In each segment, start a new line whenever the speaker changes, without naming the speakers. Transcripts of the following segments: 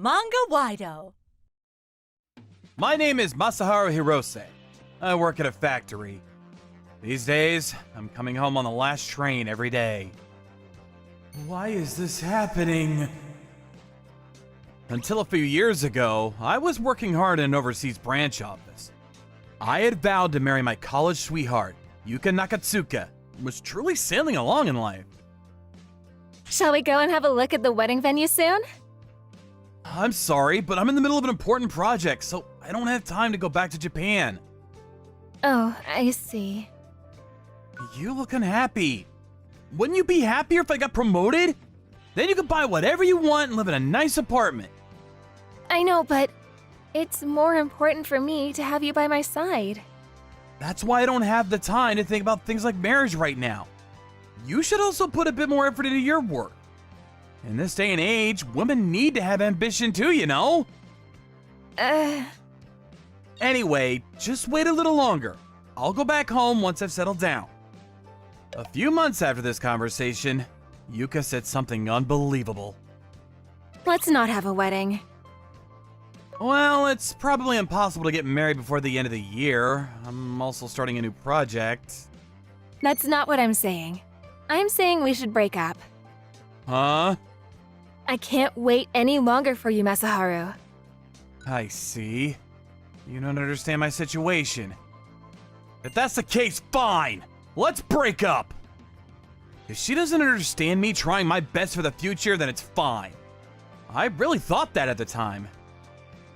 Manga-Waido.
My name is Masaharu Hirose. I work at a factory. These days, I'm coming home on the last train every day. Why is this happening? Until a few years ago, I was working hard in an overseas branch office. I had vowed to marry my college sweetheart, Yuka Nakatsuka, and was truly sailing along in life.
Shall we go and have a look at the wedding venue soon?
I'm sorry, but I'm in the middle of an important project, so I don't have time to go back to Japan.
Oh, I see.
You look unhappy. Wouldn't you be happier if I got promoted? Then you could buy whatever you want and live in a nice apartment.
I know, but it's more important for me to have you by my side.
That's why I don't have the time to think about things like marriage right now. You should also put a bit more effort into your work. In this day and age, women need to have ambition too, you know? Anyway, just wait a little longer. I'll go back home once I've settled down. A few months after this conversation, Yuka said something unbelievable.
Let's not have a wedding.
Well, it's probably impossible to get married before the end of the year. I'm also starting a new project.
That's not what I'm saying. I'm saying we should break up.
Huh?
I can't wait any longer for you, Masaharu.
I see. You don't understand my situation. If that's the case, fine! Let's break up! If she doesn't understand me trying my best for the future, then it's fine. I really thought that at the time.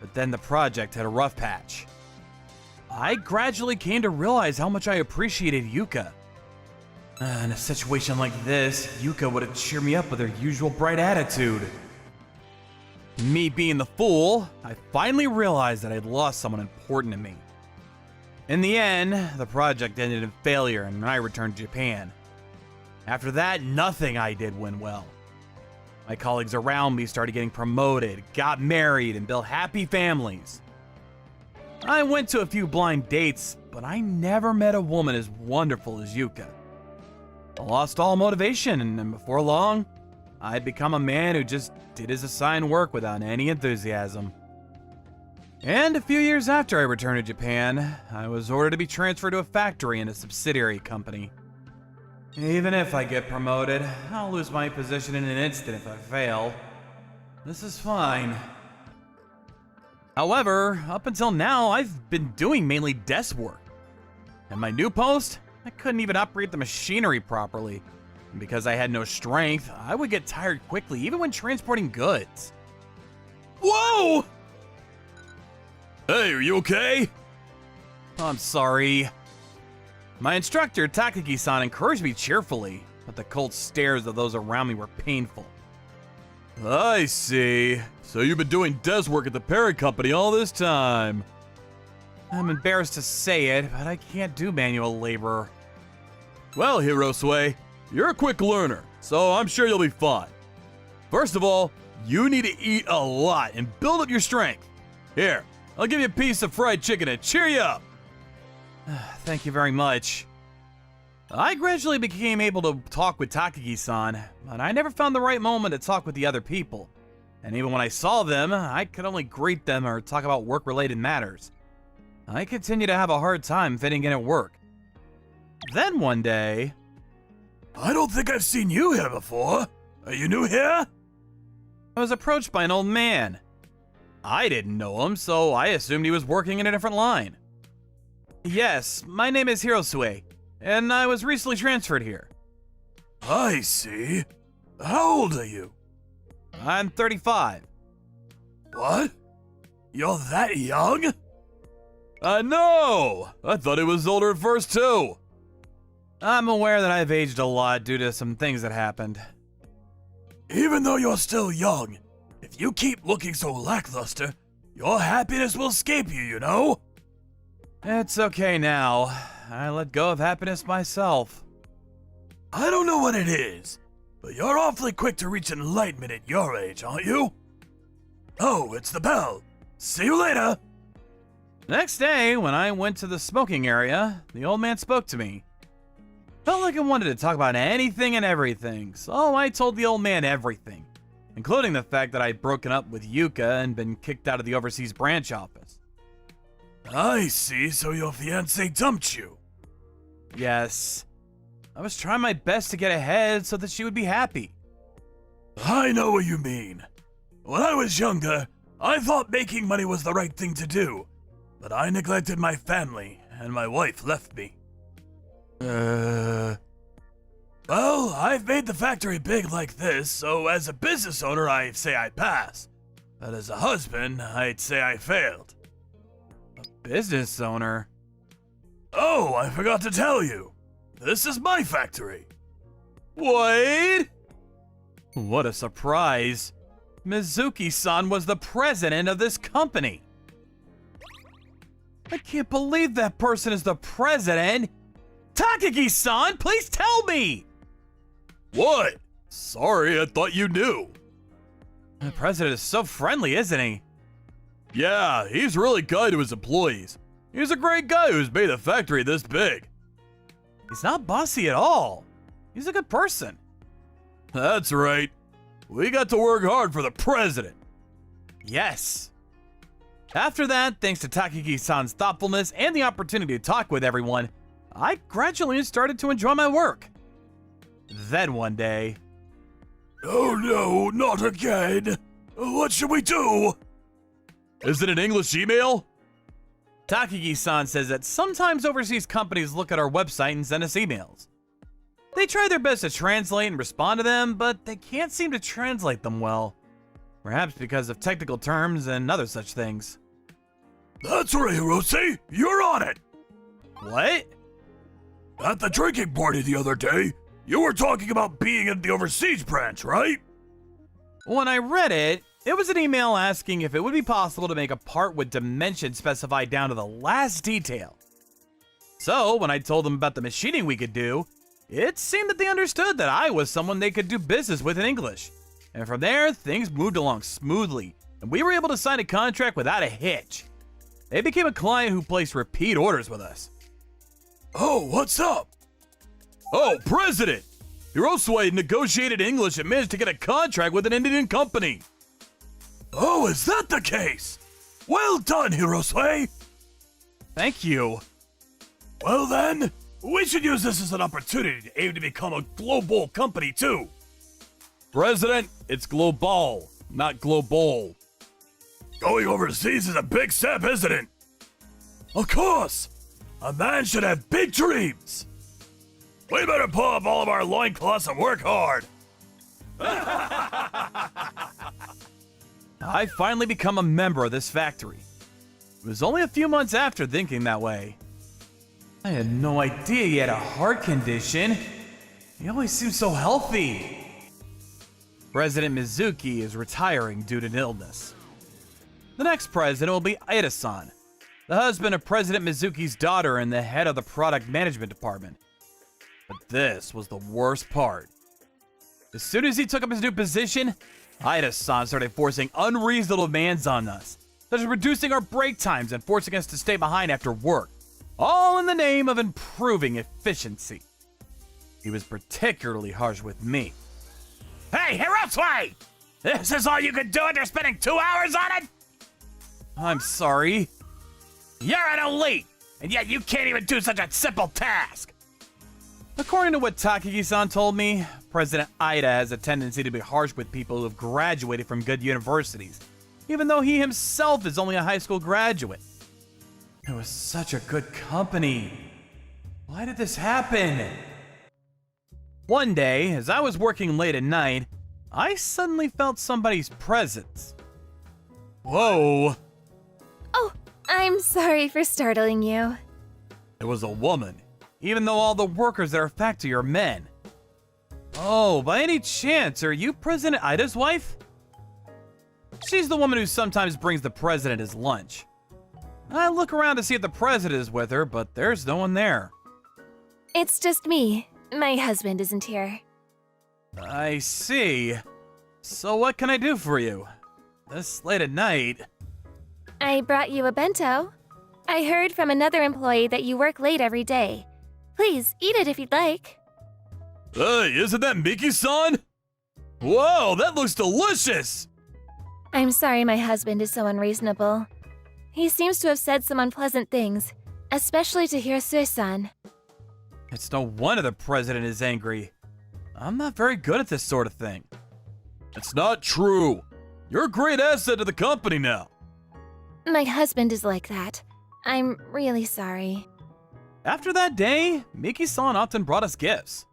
But then the project had a rough patch. I gradually came to realize how much I appreciated Yuka. In a situation like this, Yuka would have cheered me up with her usual bright attitude. Me being the fool, I finally realized that I'd lost someone important to me. In the end, the project ended in failure and I returned to Japan. After that, nothing I did went well. My colleagues around me started getting promoted, got married, and built happy families. I went to a few blind dates, but I never met a woman as wonderful as Yuka. I lost all motivation, and before long, I'd become a man who just did his assigned work without any enthusiasm. And a few years after I returned to Japan, I was ordered to be transferred to a factory in a subsidiary company. Even if I get promoted, I'll lose my position in an instant if I fail. This is fine. However, up until now, I've been doing mainly desk work. At my new post, I couldn't even operate the machinery properly. And because I had no strength, I would get tired quickly, even when transporting goods. Whoa! Hey, are you okay? I'm sorry. My instructor, Takagi-san, encouraged me cheerfully, but the cold stares of those around me were painful. I see. So you've been doing desk work at the parent company all this time. I'm embarrassed to say it, but I can't do manual labor. Well, Hirose, you're a quick learner, so I'm sure you'll be fine. First of all, you need to eat a lot and build up your strength. Here, I'll give you a piece of fried chicken and cheer you up. Thank you very much. I gradually became able to talk with Takagi-san, but I never found the right moment to talk with the other people. And even when I saw them, I could only greet them or talk about work-related matters. I continue to have a hard time fitting in at work. Then one day... I don't think I've seen you here before. Are you new here? I was approached by an old man. I didn't know him, so I assumed he was working in a different line. Yes, my name is Hirose, and I was recently transferred here. I see. How old are you? I'm 35. What? You're that young? I know! I thought he was older at first, too. I'm aware that I've aged a lot due to some things that happened. Even though you're still young, if you keep looking so lackluster, your happiness will escape you, you know? It's okay now. I let go of happiness myself. I don't know what it is, but you're awfully quick to reach enlightenment at your age, aren't you? Oh, it's the bell. See you later. Next day, when I went to the smoking area, the old man spoke to me. Felt like I wanted to talk about anything and everything, so I told the old man everything. including the fact that I'd broken up with Yuka and been kicked out of the overseas branch office.
I see, so your fiancée dumped you.
Yes. I was trying my best to get ahead so that she would be happy.
I know what you mean. When I was younger, I thought making money was the right thing to do, but I neglected my family, and my wife left me. Well, I've made the factory big like this, so as a business owner, I'd say I pass. But as a husband, I'd say I failed.
Business owner?
Oh, I forgot to tell you. This is my factory.
What? What a surprise. Mizuki-san was the president of this company. I can't believe that person is the president. Takagi-san, please tell me!
What? Sorry, I thought you knew.
The president is so friendly, isn't he?
Yeah, he's really kind to his employees. He's a great guy who's made the factory this big.
He's not bossy at all. He's a good person.
That's right. We got to work hard for the president.
Yes. After that, thanks to Takagi-san's thoughtfulness and the opportunity to talk with everyone, I gradually started to enjoy my work. Then one day...
Oh no, not again. What should we do? Is it an English email?
Takagi-san says that sometimes overseas companies look at our website and send us emails. They try their best to translate and respond to them, but they can't seem to translate them well. Perhaps because of technical terms and other such things.
That's right, Hirose. You're on it.
What?
At the drinking party the other day, you were talking about being in the overseas branch, right?
When I read it, it was an email asking if it would be possible to make a part with dimensions specified down to the last detail. So, when I told them about the machining we could do, it seemed that they understood that I was someone they could do business with in English. And from there, things moved along smoothly, and we were able to sign a contract without a hitch. They became a client who placed repeat orders with us.
Oh, what's up? Oh, President! Hirose negotiated English and managed to get a contract with an Indian company. Oh, is that the case? Well done, Hirose!
Thank you.
Well then, we should use this as an opportunity to aim to become a global company too. President, it's global, not global. Going overseas is a big step, isn't it? Of course! A man should have big dreams! We better pull up all of our loincloths and work hard!
I finally become a member of this factory. It was only a few months after thinking that way. I had no idea he had a heart condition. He always seemed so healthy. President Mizuki is retiring due to an illness. The next president will be Ida-san, the husband of President Mizuki's daughter and the head of the product management department. But this was the worst part. As soon as he took up his new position, Ida-san started forcing unreasonable demands on us, such as reducing our break times and forcing us to stay behind after work, all in the name of improving efficiency. He was particularly harsh with me. Hey, Hirose! This is all you can do after spending 2 hours on it? I'm sorry. You're an elite, and yet you can't even do such a simple task. According to what Takagi-san told me, President Ida has a tendency to be harsh with people who have graduated from good universities, even though he himself is only a high school graduate. It was such a good company. Why did this happen? One day, as I was working late at night, I suddenly felt somebody's presence. Whoa!
Oh, I'm sorry for startling you.
It was a woman, even though all the workers at our factory are men. Oh, by any chance, are you President Ida's wife? She's the woman who sometimes brings the president his lunch. I look around to see if the president is with her, but there's no one there.
It's just me. My husband isn't here.
I see. So what can I do for you? This late at night.
I brought you a bento. I heard from another employee that you work late every day. Please, eat it if you'd like.
Hey, isn't that Miki-san?
Whoa, that looks delicious!
I'm sorry my husband is so unreasonable. He seems to have said some unpleasant things, especially to Hirosue-san.
It's no wonder the president is angry. I'm not very good at this sort of thing. It's not true. You're a great asset to the company now.
My husband is like that. I'm really sorry.
After that day, Miki-san often brought us gifts.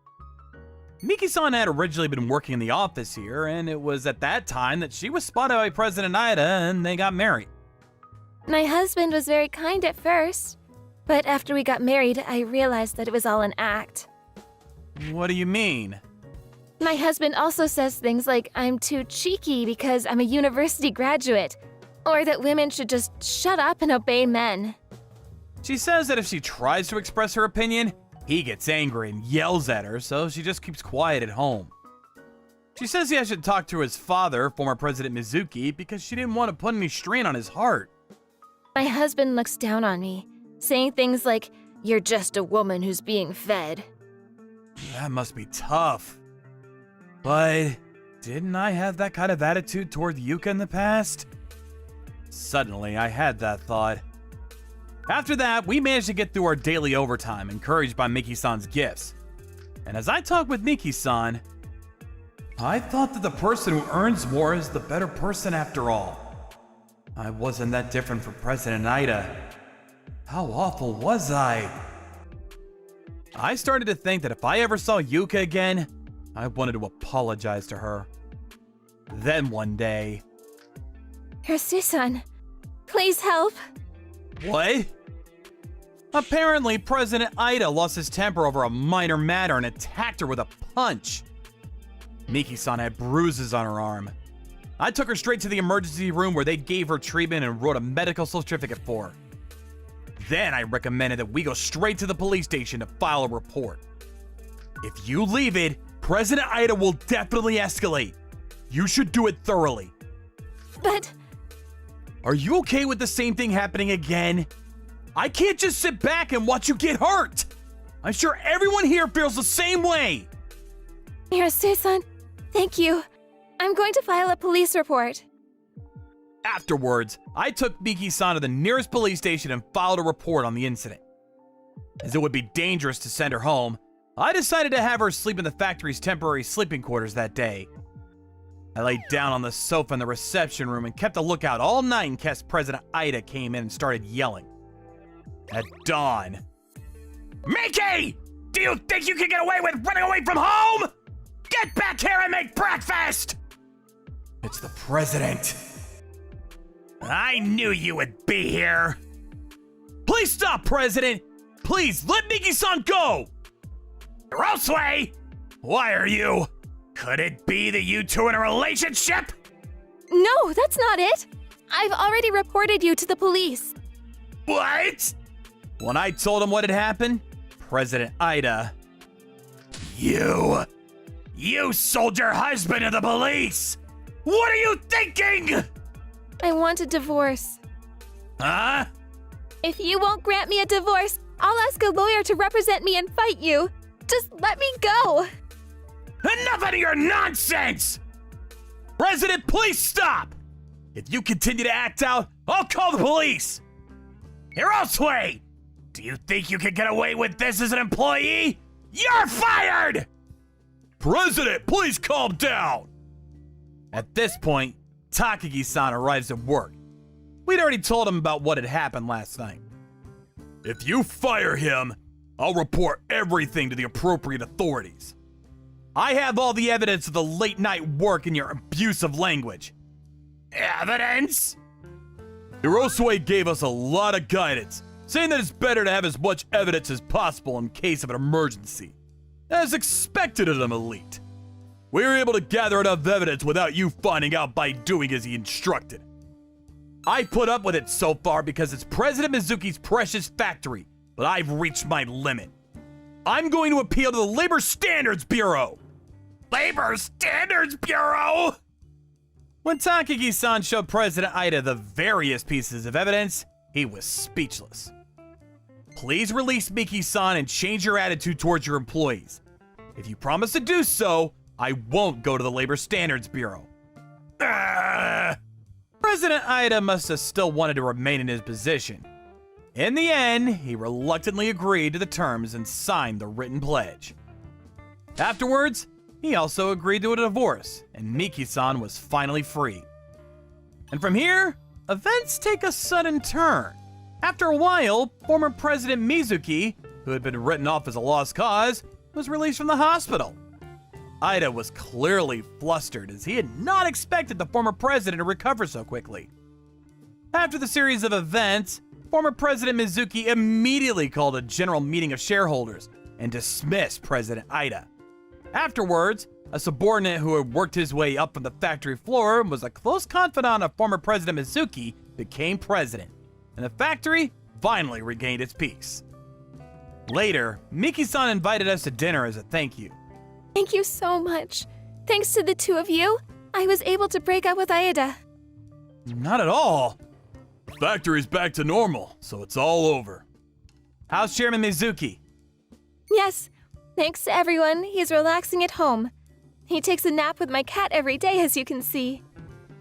Miki-san had originally been working in the office here, and it was at that time that she was spotted by President Ida and they got married.
My husband was very kind at first, but after we got married, I realized that it was all an act.
What do you mean?
My husband also says things like I'm too cheeky because I'm a university graduate, or that women should just shut up and obey men.
She says that if she tries to express her opinion, he gets angry and yells at her, so she just keeps quiet at home. She says he should talk to his father, former President Mizuki, because she didn't want to put any strain on his heart.
My husband looks down on me, saying things like, "You're just a woman who's being fed."
That must be tough. But didn't I have that kind of attitude toward Yuka in the past? Suddenly, I had that thought. After that, we managed to get through our daily overtime, encouraged by Miki-san's gifts. And as I talked with Miki-san, I thought that the person who earns more is the better person after all. I wasn't that different from President Ida. How awful was I? I started to think that if I ever saw Yuka again, I wanted to apologize to her. Then one day...
Hirosue-san, please help.
What? Apparently, President Ida lost his temper over a minor matter and attacked her with a punch. Miki-san had bruises on her arm. I took her straight to the emergency room where they gave her treatment and wrote a medical certificate for her. Then I recommended that we go straight to the police station to file a report. If you leave it, President Ida will definitely escalate. You should do it thoroughly.
But...
Are you okay with the same thing happening again? I can't just sit back and watch you get hurt. I'm sure everyone here feels the same way.
Hirosue-san, thank you. I'm going to file a police report.
Afterwards, I took Miki-san to the nearest police station and filed a report on the incident. As it would be dangerous to send her home, I decided to have her sleep in the factory's temporary sleeping quarters that day. I laid down on the sofa in the reception room and kept a lookout all night in case President Ida came in and started yelling. At dawn, Miki! Do you think you can get away with running away from home? Get back here and make breakfast! It's the president. I knew you would be here. Please stop, President! Please, let Miki-san go! Hirosue! Why are you? Could it be that you two are in a relationship?
No, that's not it. I've already reported you to the police.
What? When I told him what had happened, President Ida... You sold your husband to the police! What are you thinking?
I want a divorce.
Huh?
If you won't grant me a divorce, I'll ask a lawyer to represent me and fight you. Just let me go.
Enough of your nonsense! President, please stop! If you continue to act out, I'll call the police! Hirosue! Do you think you can get away with this as an employee? You're fired! President, please calm down! At this point, Takagi-san arrives at work. We'd already told him about what had happened last night. If you fire him, I'll report everything to the appropriate authorities. I have all the evidence of the late night work and your abusive language. Evidence? Hirosue gave us a lot of guidance, saying that it's better to have as much evidence as possible in case of an emergency. As expected of an elite. We were able to gather enough evidence without you finding out by doing as he instructed. I put up with it so far because it's President Mizuki's precious factory, but I've reached my limit. I'm going to appeal to the Labor Standards Bureau. Labor Standards Bureau? When Takagi-san showed President Ida the various pieces of evidence, he was speechless. Please release Miki-san and change your attitude towards your employees. If you promise to do so, I won't go to the Labor Standards Bureau.
Ah!
President Ida must have still wanted to remain in his position. In the end, he reluctantly agreed to the terms and signed the written pledge. Afterwards, he also agreed to a divorce, and Miki-san was finally free. And from here, events take a sudden turn. After a while, former President Mizuki, who had been written off as a lost cause, was released from the hospital. Ida was clearly flustered, as he had not expected the former president to recover so quickly. After the series of events, former President Mizuki immediately called a general meeting of shareholders and dismissed President Ida. Afterwards, a subordinate who had worked his way up from the factory floor and was a close confidant of former President Mizuki became president, and the factory finally regained its peace. Later, Miki-san invited us to dinner as a thank you.
Thank you so much. Thanks to the two of you, I was able to break up with Aida.
Not at all.
The factory's back to normal, so it's all over.
How's Chairman Mizuki?
Yes, thanks to everyone, he's relaxing at home. He takes a nap with my cat every day, as you can see.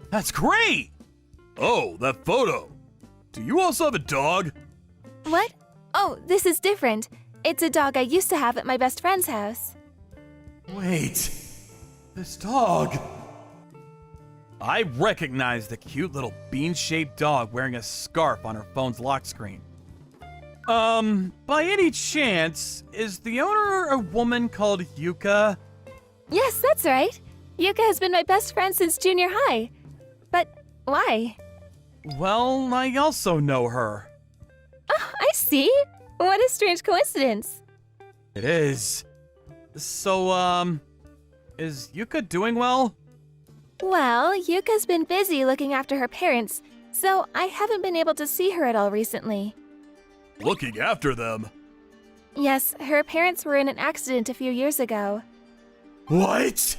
That's great!
Oh, that photo. Do you also have a dog?
What? Oh, this is different. It's a dog I used to have at my best friend's house.
Wait, this dog. I recognize the cute little bean-shaped dog wearing a scarf on her phone's lock screen. By any chance, is the owner a woman called Yuka?
Yes, that's right. Yuka has been my best friend since junior high. But why?
Well, I also know her.
Oh, I see. What a strange coincidence.
It is. So, is Yuka doing well?
Well, Yuka's been busy looking after her parents, so I haven't been able to see her at all recently.
Looking after them?
Yes, her parents were in an accident a few years ago.
What?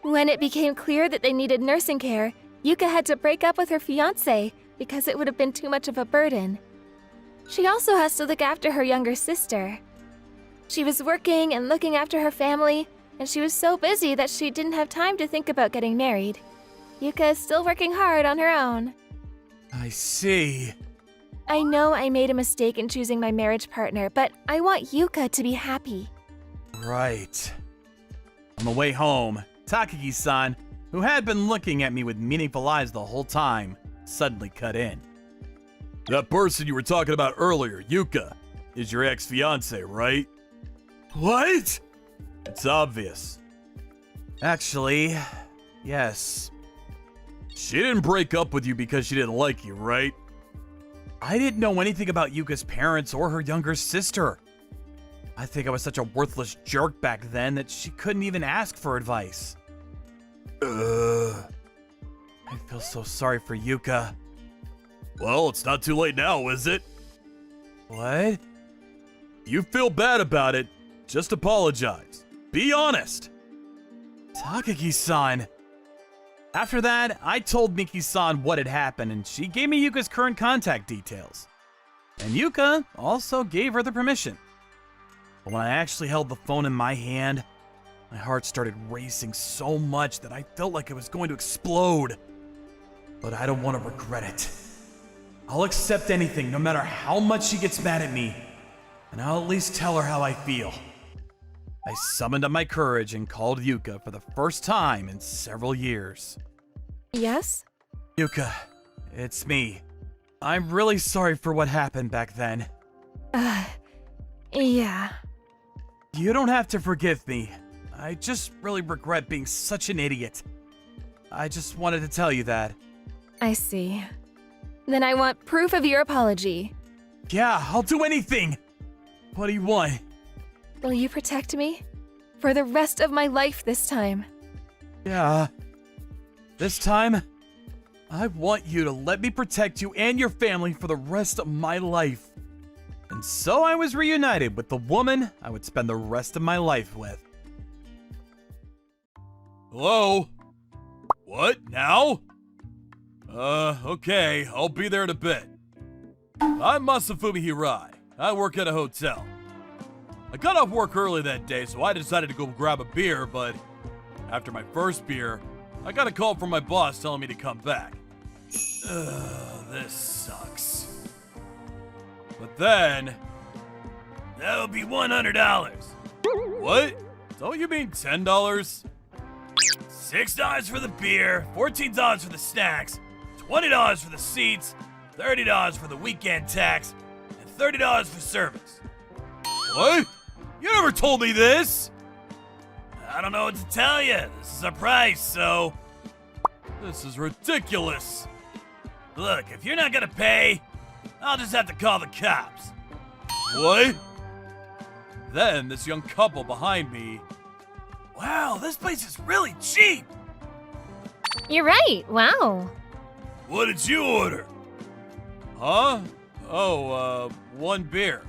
When it became clear that they needed nursing care, Yuka had to break up with her fiancé because it would have been too much of a burden. She also has to look after her younger sister. She was working and looking after her family, and she was so busy that she didn't have time to think about getting married. Yuka is still working hard on her own.
I see.
I know I made a mistake in choosing my marriage partner, but I want Yuka to be happy.
Right. On the way home, Takagi-san, who had been looking at me with meaningful eyes the whole time, suddenly cut in.
That person you were talking about earlier, Yuka, is your ex-fiancée, right? What?
It's obvious. Actually, yes.
She didn't break up with you because she didn't like you, right?
I didn't know anything about Yuka's parents or her younger sister. I think I was such a worthless jerk back then that she couldn't even ask for advice. I feel so sorry for Yuka.
Well, it's not too late now, is it?
What?
You feel bad about it, just apologize. Be honest.
Takagi-san. After that, I told Miki-san what had happened, and she gave me Yuka's current contact details. And Yuka also gave her the permission. But when I actually held the phone in my hand, my heart started racing so much that I felt like it was going to explode. But I don't want to regret it. I'll accept anything, no matter how much she gets mad at me, and I'll at least tell her how I feel. I summoned up my courage and called Yuka for the first time in several years.
Yes?
Yuka, it's me. I'm really sorry for what happened back then.
Yeah.
You don't have to forgive me. I just really regret being such an idiot. I just wanted to tell you that.
I see. Then I want proof of your apology.
Yeah, I'll do anything. What do you want?
Will you protect me? For the rest of my life this time.
Yeah. This time, I want you to let me protect you and your family for the rest of my life. And so I was reunited with the woman I would spend the rest of my life with.
Hello? What, now? Okay, I'll be there in a bit. I'm Masafumi Hirai. I work at a hotel. I got off work early that day, so I decided to go grab a beer, but After my first beer, I got a call from my boss telling me to come back. This sucks. But then... That'll be $100. What? Don't you mean $10? $6 for the beer, $14 for the snacks, $20 for the seats, $30 for the weekend tax, and $30 for service. What? You never told me this! I don't know what to tell you. This is our price, so... This is ridiculous. Look, if you're not gonna pay, I'll just have to call the cops. What? Then this young couple behind me... Wow, this place is really cheap!
You're right, wow.
What did you order? Huh? Oh, one beer.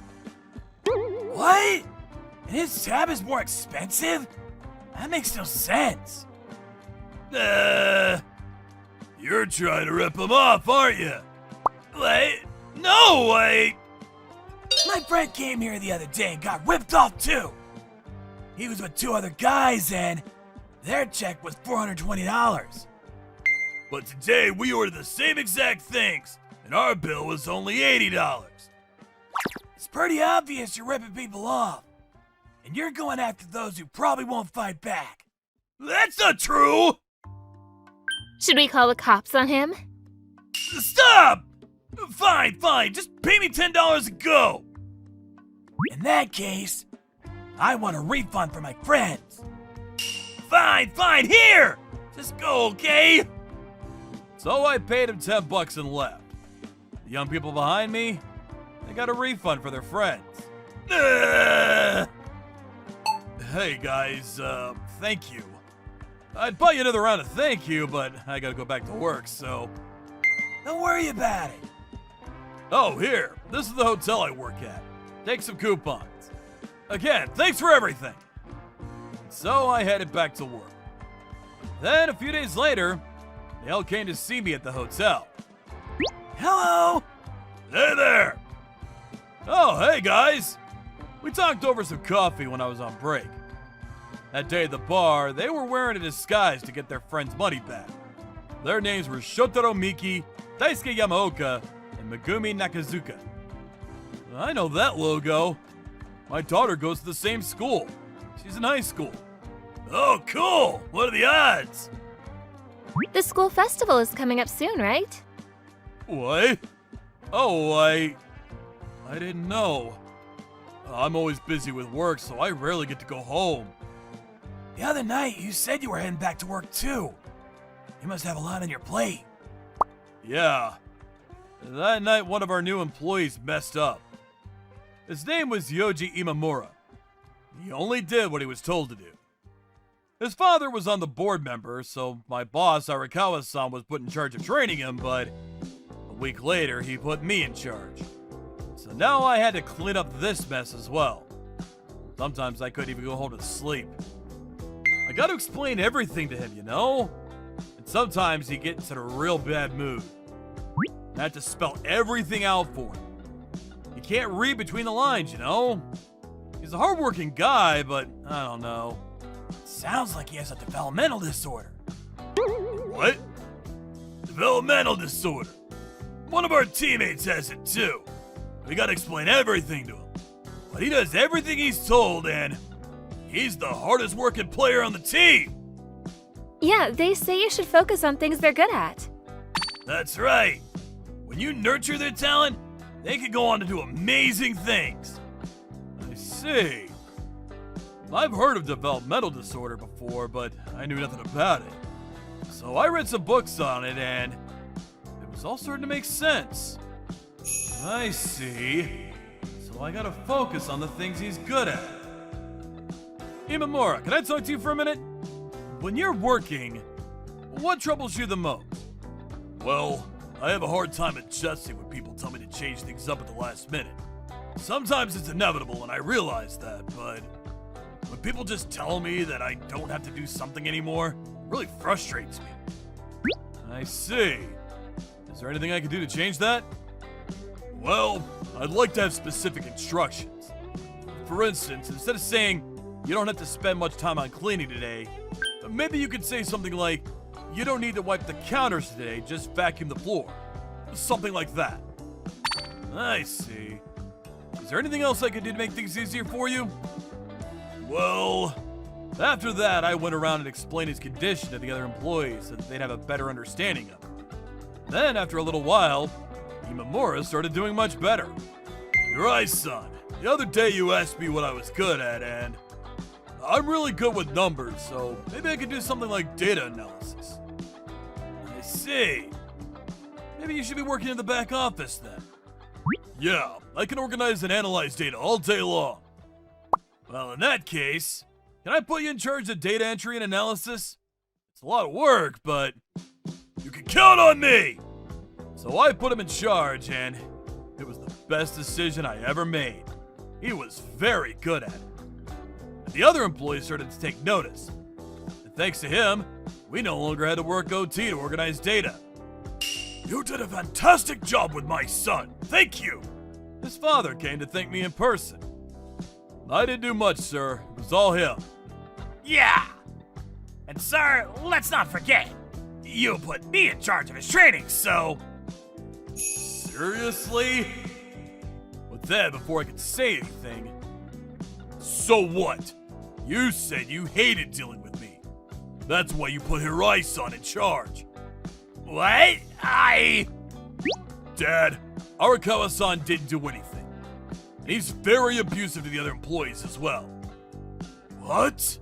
What? And his tab is more expensive? That makes no sense. You're trying to rip him off, aren't you? Wait, no, wait. My friend came here the other day and got ripped off too. He was with 2 other guys and their check was $420. But today we ordered the same exact things and our bill was only $80. It's pretty obvious you're ripping people off. And you're going after those who probably won't fight back. That's not true!
Should we call the cops on him?
Stop! Fine, just pay me $10 and go! In that case, I want a refund for my friends. Fine, here! Just go, okay? So I paid him $10 and left. The young people behind me, they got a refund for their friends. Hey guys, thank you. I'd buy you another round of thank you, but I gotta go back to work, so... Don't worry about it. Oh, here. This is the hotel I work at. Take some coupons. Again, thanks for everything. So I headed back to work. Then, a few days later, they all came to see me at the hotel. Hello! Hey there! Oh, hey guys! We talked over some coffee when I was on break. That day at the bar, they were wearing a disguise to get their friend's money back. Their names were Shotaro Miki, Daisuke Yamaoka, and Megumi Nakazuka. I know that logo. My daughter goes to the same school. She's in high school. Oh, cool! What are the odds?
The school festival is coming up soon, right?
What? Oh, I didn't know. I'm always busy with work, so I rarely get to go home. The other night, you said you were heading back to work, too. You must have a lot on your plate. Yeah. That night, one of our new employees messed up. His name was Yoji Imamura. He only did what he was told to do. His father was on the board member, so my boss, Arakawa-san, was put in charge of training him, but a week later, he put me in charge. So now I had to clean up this mess as well. Sometimes I couldn't even go home to sleep. I gotta explain everything to him, you know? And sometimes he gets in a real bad mood. I had to spell everything out for him. He can't read between the lines, you know? He's a hardworking guy, but I don't know. Sounds like he has a developmental disorder. What? Developmental disorder? One of our teammates has it too. We gotta explain everything to him. But he does everything he's told, and he's the hardest working player on the team.
Yeah, they say you should focus on things they're good at.
That's right. When you nurture their talent, they can go on to do amazing things. I see. I've heard of developmental disorder before, but I knew nothing about it. So I read some books on it, and it was all starting to make sense. I see. So I gotta focus on the things he's good at. Imamura, can I talk to you for a minute? When you're working, what troubles you the most? Well, I have a hard time adjusting when people tell me to change things up at the last minute. Sometimes it's inevitable and I realize that, but when people just tell me that I don't have to do something anymore, it really frustrates me. I see. Is there anything I can do to change that? Well, I'd like to have specific instructions. For instance, instead of saying, you don't have to spend much time on cleaning today, Maybe you could say something like, "You don't need to wipe the counters today, just vacuum the floor." Something like that. I see. Is there anything else I could do to make things easier for you? Well, after that, I went around and explained his condition to the other employees so that they'd have a better understanding of it. Then, after a little while, Imamura started doing much better. You're right, son. The other day you asked me what I was good at, and I'm really good with numbers, so maybe I could do something like data analysis. I see. Maybe you should be working in the back office then. Yeah, I can organize and analyze data all day long. Well, in that case, can I put you in charge of data entry and analysis? It's a lot of work, but you can count on me! So I put him in charge, and it was the best decision I ever made. He was very good at it. And the other employees started to take notice. And thanks to him, we no longer had to work OT to organize data. You did a fantastic job with my son. Thank you. His father came to thank me in person. I didn't do much, sir. It was all him.
Yeah! And sir, let's not forget, you put me in charge of his training, so...
Seriously? But then, before I could say anything... So what? You said you hated dealing with me. That's why you put Hirai-san in charge.
What?
Dad, Arakawa-san didn't do anything. And he's very abusive to the other employees as well. What?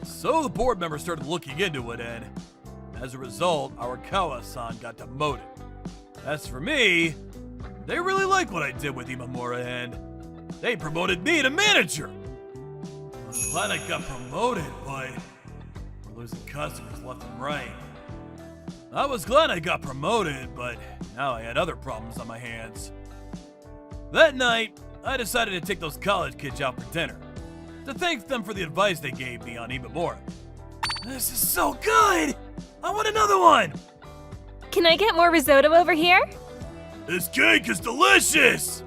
So the board members started looking into it, and as a result, Arakawa-san got demoted. As for me, they really liked what I did with Imamura, and they promoted me to manager. I'm glad I got promoted, but we're losing customers left and right. I was glad I got promoted, but now I had other problems on my hands. That night, I decided to take those college kids out for dinner, to thank them for the advice they gave me on Imamura. This is so good! I want another one!
Can I get more risotto over here?
This cake is delicious!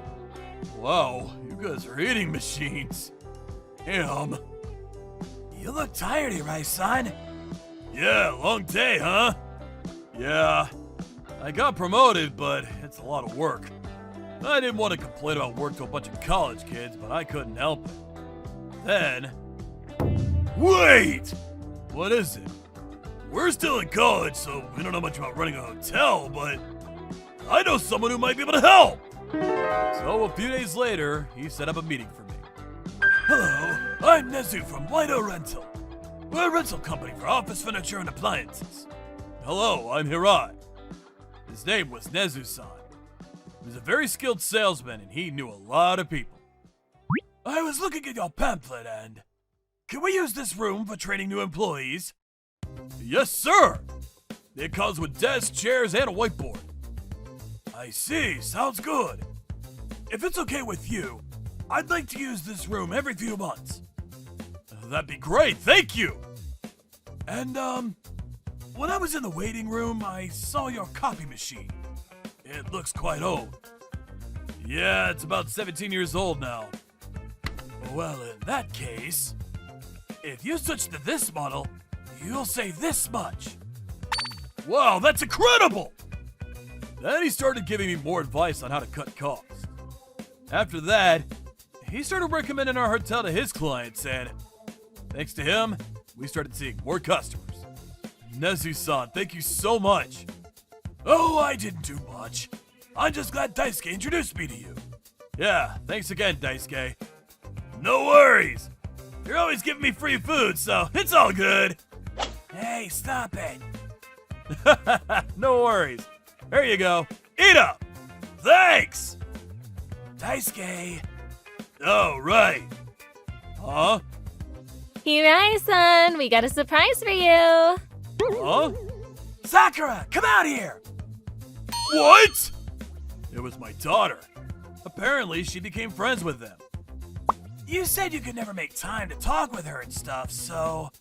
Wow, you guys are eating machines. Damn. You look tired, Hirai-san. Yeah, long day, huh? Yeah, I got promoted, but it's a lot of work. I didn't want to complain about work to a bunch of college kids, but I couldn't help it. Then... Wait! What is it? We're still in college, so we don't know much about running a hotel, but I know someone who might be able to help! So a few days later, he set up a meeting for me. Hello, I'm Nezu from Waido Rental. We're a rental company for office furniture and appliances. Hello, I'm Hirai. His name was Nezu-san. He was a very skilled salesman, and he knew a lot of people. I was looking at your pamphlet, and can we use this room for training new employees? Yes, sir! It comes with desks, chairs, and a whiteboard. I see, sounds good. If it's okay with you, I'd like to use this room every few months. That'd be great, thank you! And, when I was in the waiting room, I saw your copy machine. It looks quite old. Yeah, it's about 17 years old now. Well, in that case, if you switch to this model, you'll save this much. Wow, that's incredible! Then he started giving me more advice on how to cut costs. After that, he started recommending our hotel to his clients, and thanks to him, we started seeing more customers. Nezu-san, thank you so much. Oh, I didn't do much. I'm just glad Daisuke introduced me to you. Yeah, thanks again, Daisuke. No worries. You're always giving me free food, so it's all good. Hey, stop it. No worries. There you go. Eat up. Thanks. Daisuke. Oh, right. Huh?
Hirai-san, we got a surprise for you.
Huh? Sakura, come out here! What? It was my daughter. Apparently, she became friends with them. You said you could never make time to talk with her and stuff, so...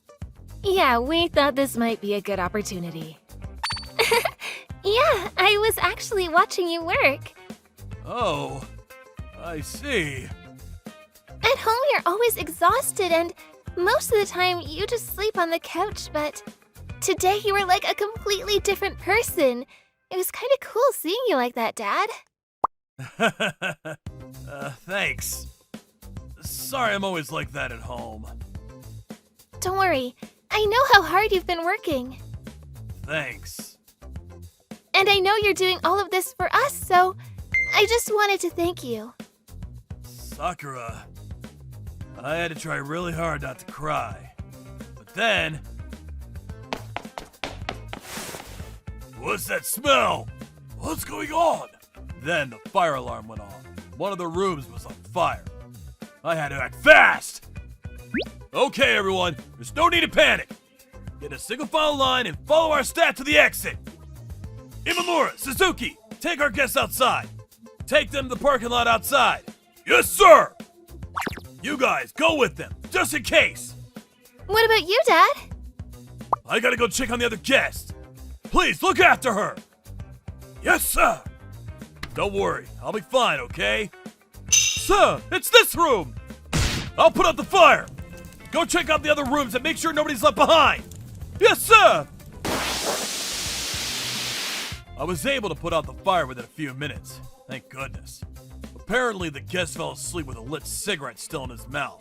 Yeah, we thought this might be a good opportunity. Yeah, I was actually watching you work.
Oh, I see.
At home, you're always exhausted, and Most of the time, you just sleep on the couch, but today you were like a completely different person. It was kind of cool seeing you like that, Dad.
Thanks. Sorry I'm always like that at home.
Don't worry, I know how hard you've been working.
Thanks.
And I know you're doing all of this for us, so I just wanted to thank you.
Sakura, I had to try really hard not to cry. But then... What's that smell? What's going on? Then the fire alarm went off. One of the rooms was on fire. I had to act fast! Okay, everyone, there's no need to panic. Get a single file line and follow our staff to the exit. Imamura, Suzuki, take our guests outside. Take them to the parking lot outside. Yes, sir! You guys, go with them, just in case.
What about you, Dad?
I gotta go check on the other guest. Please, look after her. Yes, sir. Don't worry, I'll be fine, okay? Sir, it's this room. I'll put out the fire. Go check out the other rooms and make sure nobody's left behind. Yes, sir. I was able to put out the fire within a few minutes. Thank goodness. Apparently, the guest fell asleep with a lit cigarette still in his mouth.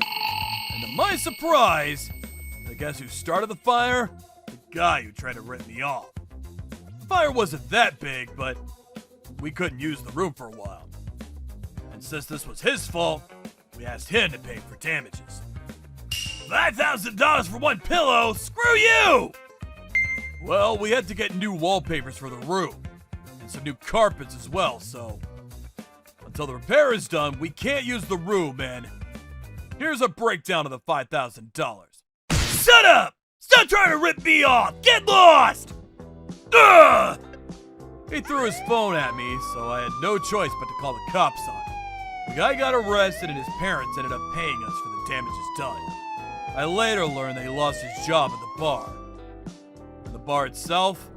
And to my surprise, the guess who started the fire? The guy who tried to rip me off. The fire wasn't that big, but we couldn't use the room for a while. And since this was his fault, we asked him to pay for damages. $5,000 for one pillow? Screw you! Well, we had to get new wallpapers for the room, and some new carpets as well, so until the repair is done, we can't use the room, and here's a breakdown of the $5,000. Shut up! Stop trying to rip me off! Get lost! Ugh! He threw his phone at me, so I had no choice but to call the cops on him. The guy got arrested and his parents ended up paying us for the damages done. I later learned that he lost his job at the bar. And the bar itself,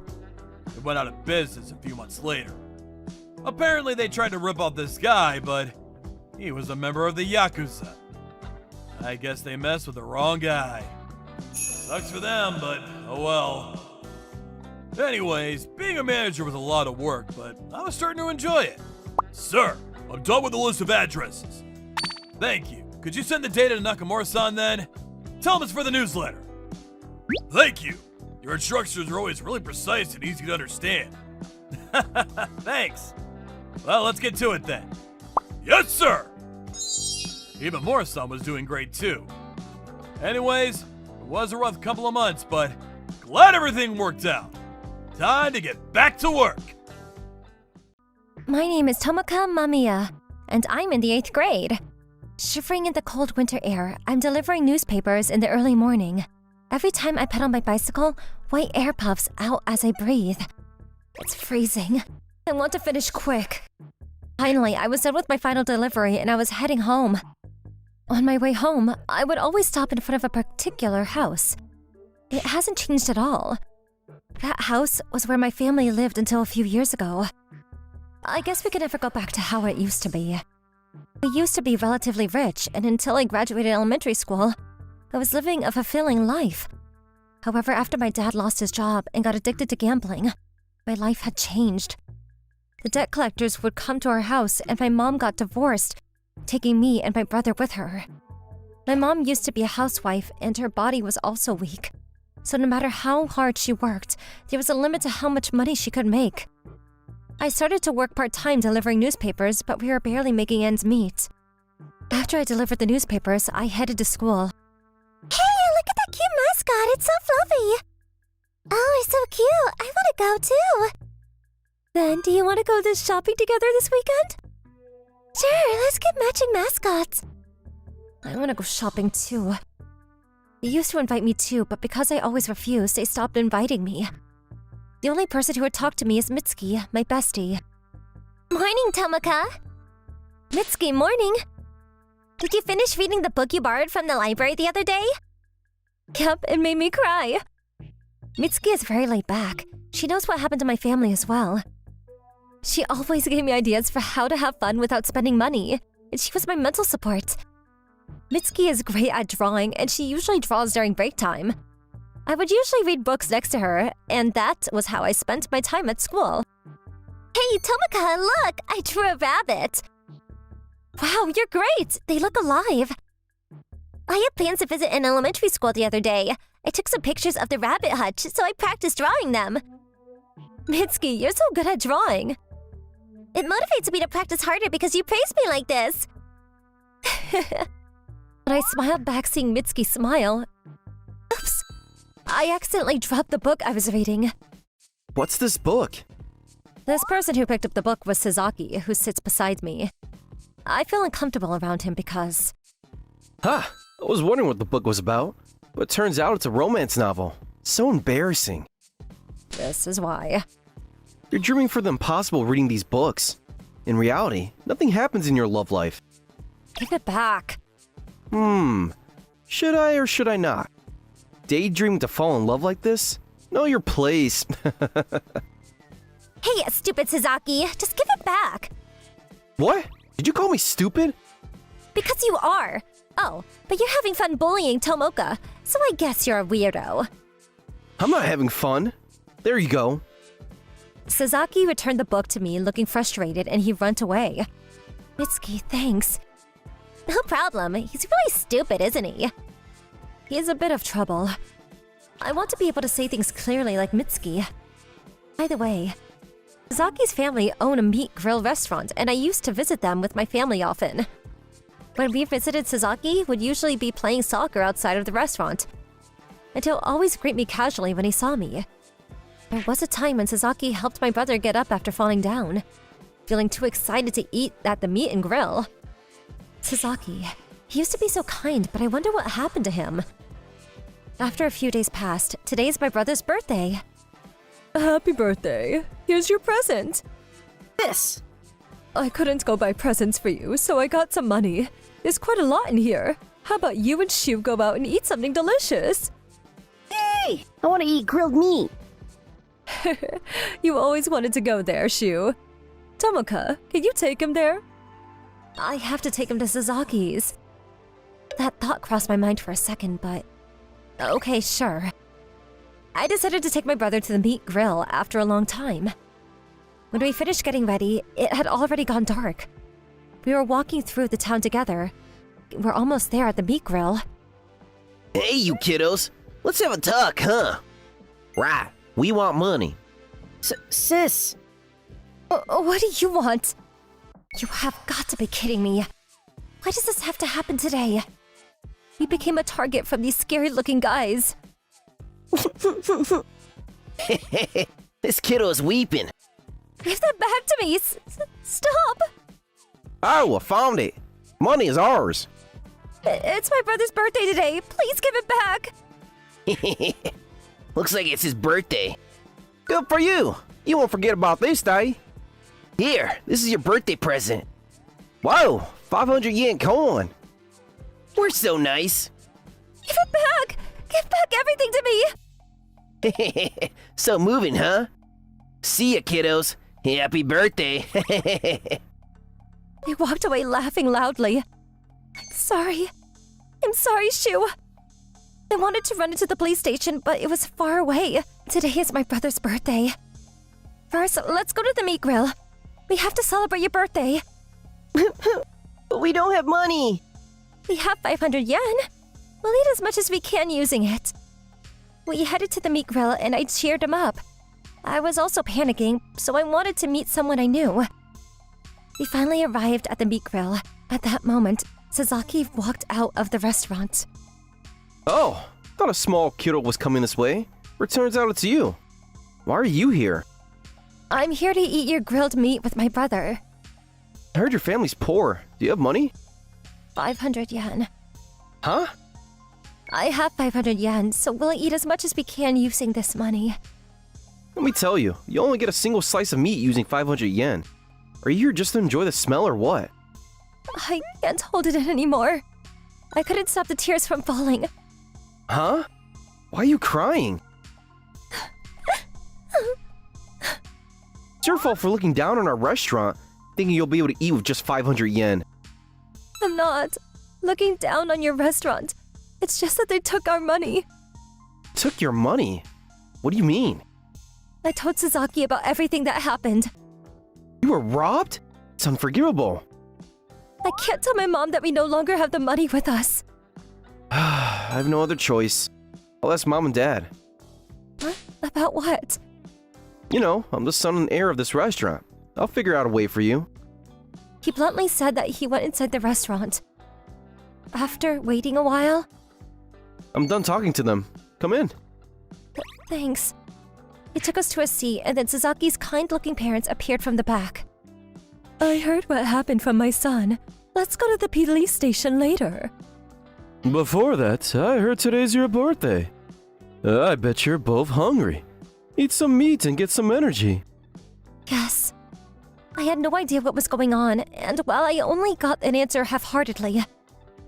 it went out of business a few months later. Apparently they tried to rip off this guy, but he was a member of the Yakuza. I guess they messed with the wrong guy. Sucks for them, but oh well. Anyways, being a manager was a lot of work, but I was starting to enjoy it. Sir, I'm done with the list of addresses. Thank you. Could you send the data to Nakamura-san then? Tell him it's for the newsletter. Thank you. Your instructions are always really precise and easy to understand. Thanks. Well, let's get to it then. Yes, sir! Imamura-san was doing great too. Anyways, it was a rough couple of months, but glad everything worked out. Time to get back to work.
My name is Tomoka Mamiya, and I'm in the 8th grade. Shivering in the cold winter air, I'm delivering newspapers in the early morning. Every time I pedal my bicycle, white air puffs out as I breathe. It's freezing. I want to finish quick. Finally, I was done with my final delivery and I was heading home. On my way home, I would always stop in front of a particular house. It hasn't changed at all. That house was where my family lived until a few years ago. I guess we could never go back to how it used to be. We used to be relatively rich, and until I graduated elementary school, I was living a fulfilling life. However, after my dad lost his job and got addicted to gambling, my life had changed. The debt collectors would come to our house, and my mom got divorced, taking me and my brother with her. My mom used to be a housewife, and her body was also weak. So no matter how hard she worked, there was a limit to how much money she could make. I started to work part-time delivering newspapers, but we were barely making ends meet. After I delivered the newspapers, I headed to school.
Hey, look at that cute mascot! It's so fluffy! Oh, it's so cute! I want to go too!
Then, do you want to go shopping together this weekend?
Sure, let's get matching mascots!
I want to go shopping too. They used to invite me too, but because I always refused, they stopped inviting me. The only person who would talk to me is Mitsuki, my bestie.
Morning, Tomoka!
Mitsuki, morning!
Did you finish reading the book you borrowed from the library the other day?
Yep, it made me cry. Mitsuki is very laid back. She knows what happened to my family as well. She always gave me ideas for how to have fun without spending money, and she was my mental support. Mitsuki is great at drawing, and she usually draws during break time. I would usually read books next to her, and that was how I spent my time at school.
Hey, Tomoka, look! I drew a rabbit.
Wow, you're great! They look alive.
I had plans to visit an elementary school the other day. I took some pictures of the rabbit hutch, so I practiced drawing them.
Mitsuki, you're so good at drawing.
It motivates me to practice harder because you praise me like this.
But I smiled back seeing Mitsuki smile. Oops! I accidentally dropped the book I was reading.
What's this book?
This person who picked up the book was Sasaki, who sits beside me. I feel uncomfortable around him because...
Huh, I was wondering what the book was about, but turns out it's a romance novel. So embarrassing.
This is why.
You're dreaming for the impossible reading these books. In reality, nothing happens in your love life.
Give it back.
Should I or should I not? Daydreaming to fall in love like this? Know your place.
Hey, stupid Sasaki, just give it back.
What? Did you call me stupid?
Because you are. Oh, but you're having fun bullying Tomoka, so I guess you're a weirdo.
I'm not having fun. There you go.
Sasaki returned the book to me looking frustrated and he went away. Mitsuki, thanks.
No problem. He's really stupid, isn't he?
He is a bit of trouble. I want to be able to say things clearly like Mitsuki. By the way, Sasaki's family own a meat grill restaurant and I used to visit them with my family often. When we visited, Sasaki would usually be playing soccer outside of the restaurant. And he'll always greet me casually when he saw me. There was a time when Sasaki helped my brother get up after falling down, feeling too excited to eat at the meat and grill. Sasaki, he used to be so kind, but I wonder what happened to him. After a few days passed, today's my brother's birthday. Happy birthday. Here's your present.
This.
I couldn't go buy presents for you, so I got some money. There's quite a lot in here. How about you and Shu go out and eat something delicious?
Hey! I want to eat grilled meat.
You always wanted to go there, Shu. Tomoka, can you take him there? I have to take him to Sasaki's. That thought crossed my mind for a second, but... Okay, sure. I decided to take my brother to the meat grill after a long time. When we finished getting ready, it had already gone dark. We were walking through the town together. We're almost there at the meat grill.
Hey, you kiddos. Let's have a talk, huh? Right. We want money.
Sis.
What do you want? You have got to be kidding me. Why does this have to happen today? We became a target from these scary-looking guys.
This kiddo is weeping.
Give that back to me! Stop!
Oh, I found it. Money is ours.
It's my brother's birthday today. Please give it back.
Looks like it's his birthday. Good for you. You won't forget about this day. Here, this is your birthday present. Whoa, 500 yen coin. We're so nice.
Give it back! Give back everything to me!
So moving, huh? See ya, kiddos. Happy birthday.
They walked away laughing loudly. I'm sorry, Shu. I wanted to run into the police station, but it was far away. Today is my brother's birthday. First, let's go to the meat grill. We have to celebrate your birthday.
But we don't have money.
We have 500 yen. We'll eat as much as we can using it. We headed to the meat grill and I cheered him up. I was also panicking, so I wanted to meet someone I knew. We finally arrived at the meat grill. At that moment, Sasaki walked out of the restaurant.
Oh, thought a small kiddo was coming this way. But turns out it's you. Why are you here?
I'm here to eat your grilled meat with my brother.
I heard your family's poor. Do you have money?
500 yen.
Huh?
I have 500 yen, so we'll eat as much as we can using this money.
Let me tell you, you only get a single slice of meat using 500 yen. Are you here just to enjoy the smell or what?
I can't hold it in anymore. I couldn't stop the tears from falling.
Huh? Why are you crying? It's your fault for looking down on our restaurant, thinking you'll be able to eat with just 500 yen.
I'm not. looking down on your restaurant. It's just that they took our money.
Took your money? What do you mean?
I told Sasaki about everything that happened.
You were robbed? It's unforgivable.
I can't tell my mom that we no longer have the money with us.
I have no other choice. I'll ask Mom and Dad.
Huh? About what?
You know, I'm the son and heir of this restaurant. I'll figure out a way for you.
He bluntly said that he went inside the restaurant. After waiting a while...
I'm done talking to them. Come in.
Thanks. He took us to a seat, and then Sasaki's kind-looking parents appeared from the back. I heard what happened from my son. Let's go to the police station later.
Before that, I heard today's your birthday. I bet you're both hungry. Eat some meat and get some energy.
Yes. I had no idea what was going on, and while I only got an answer half-heartedly,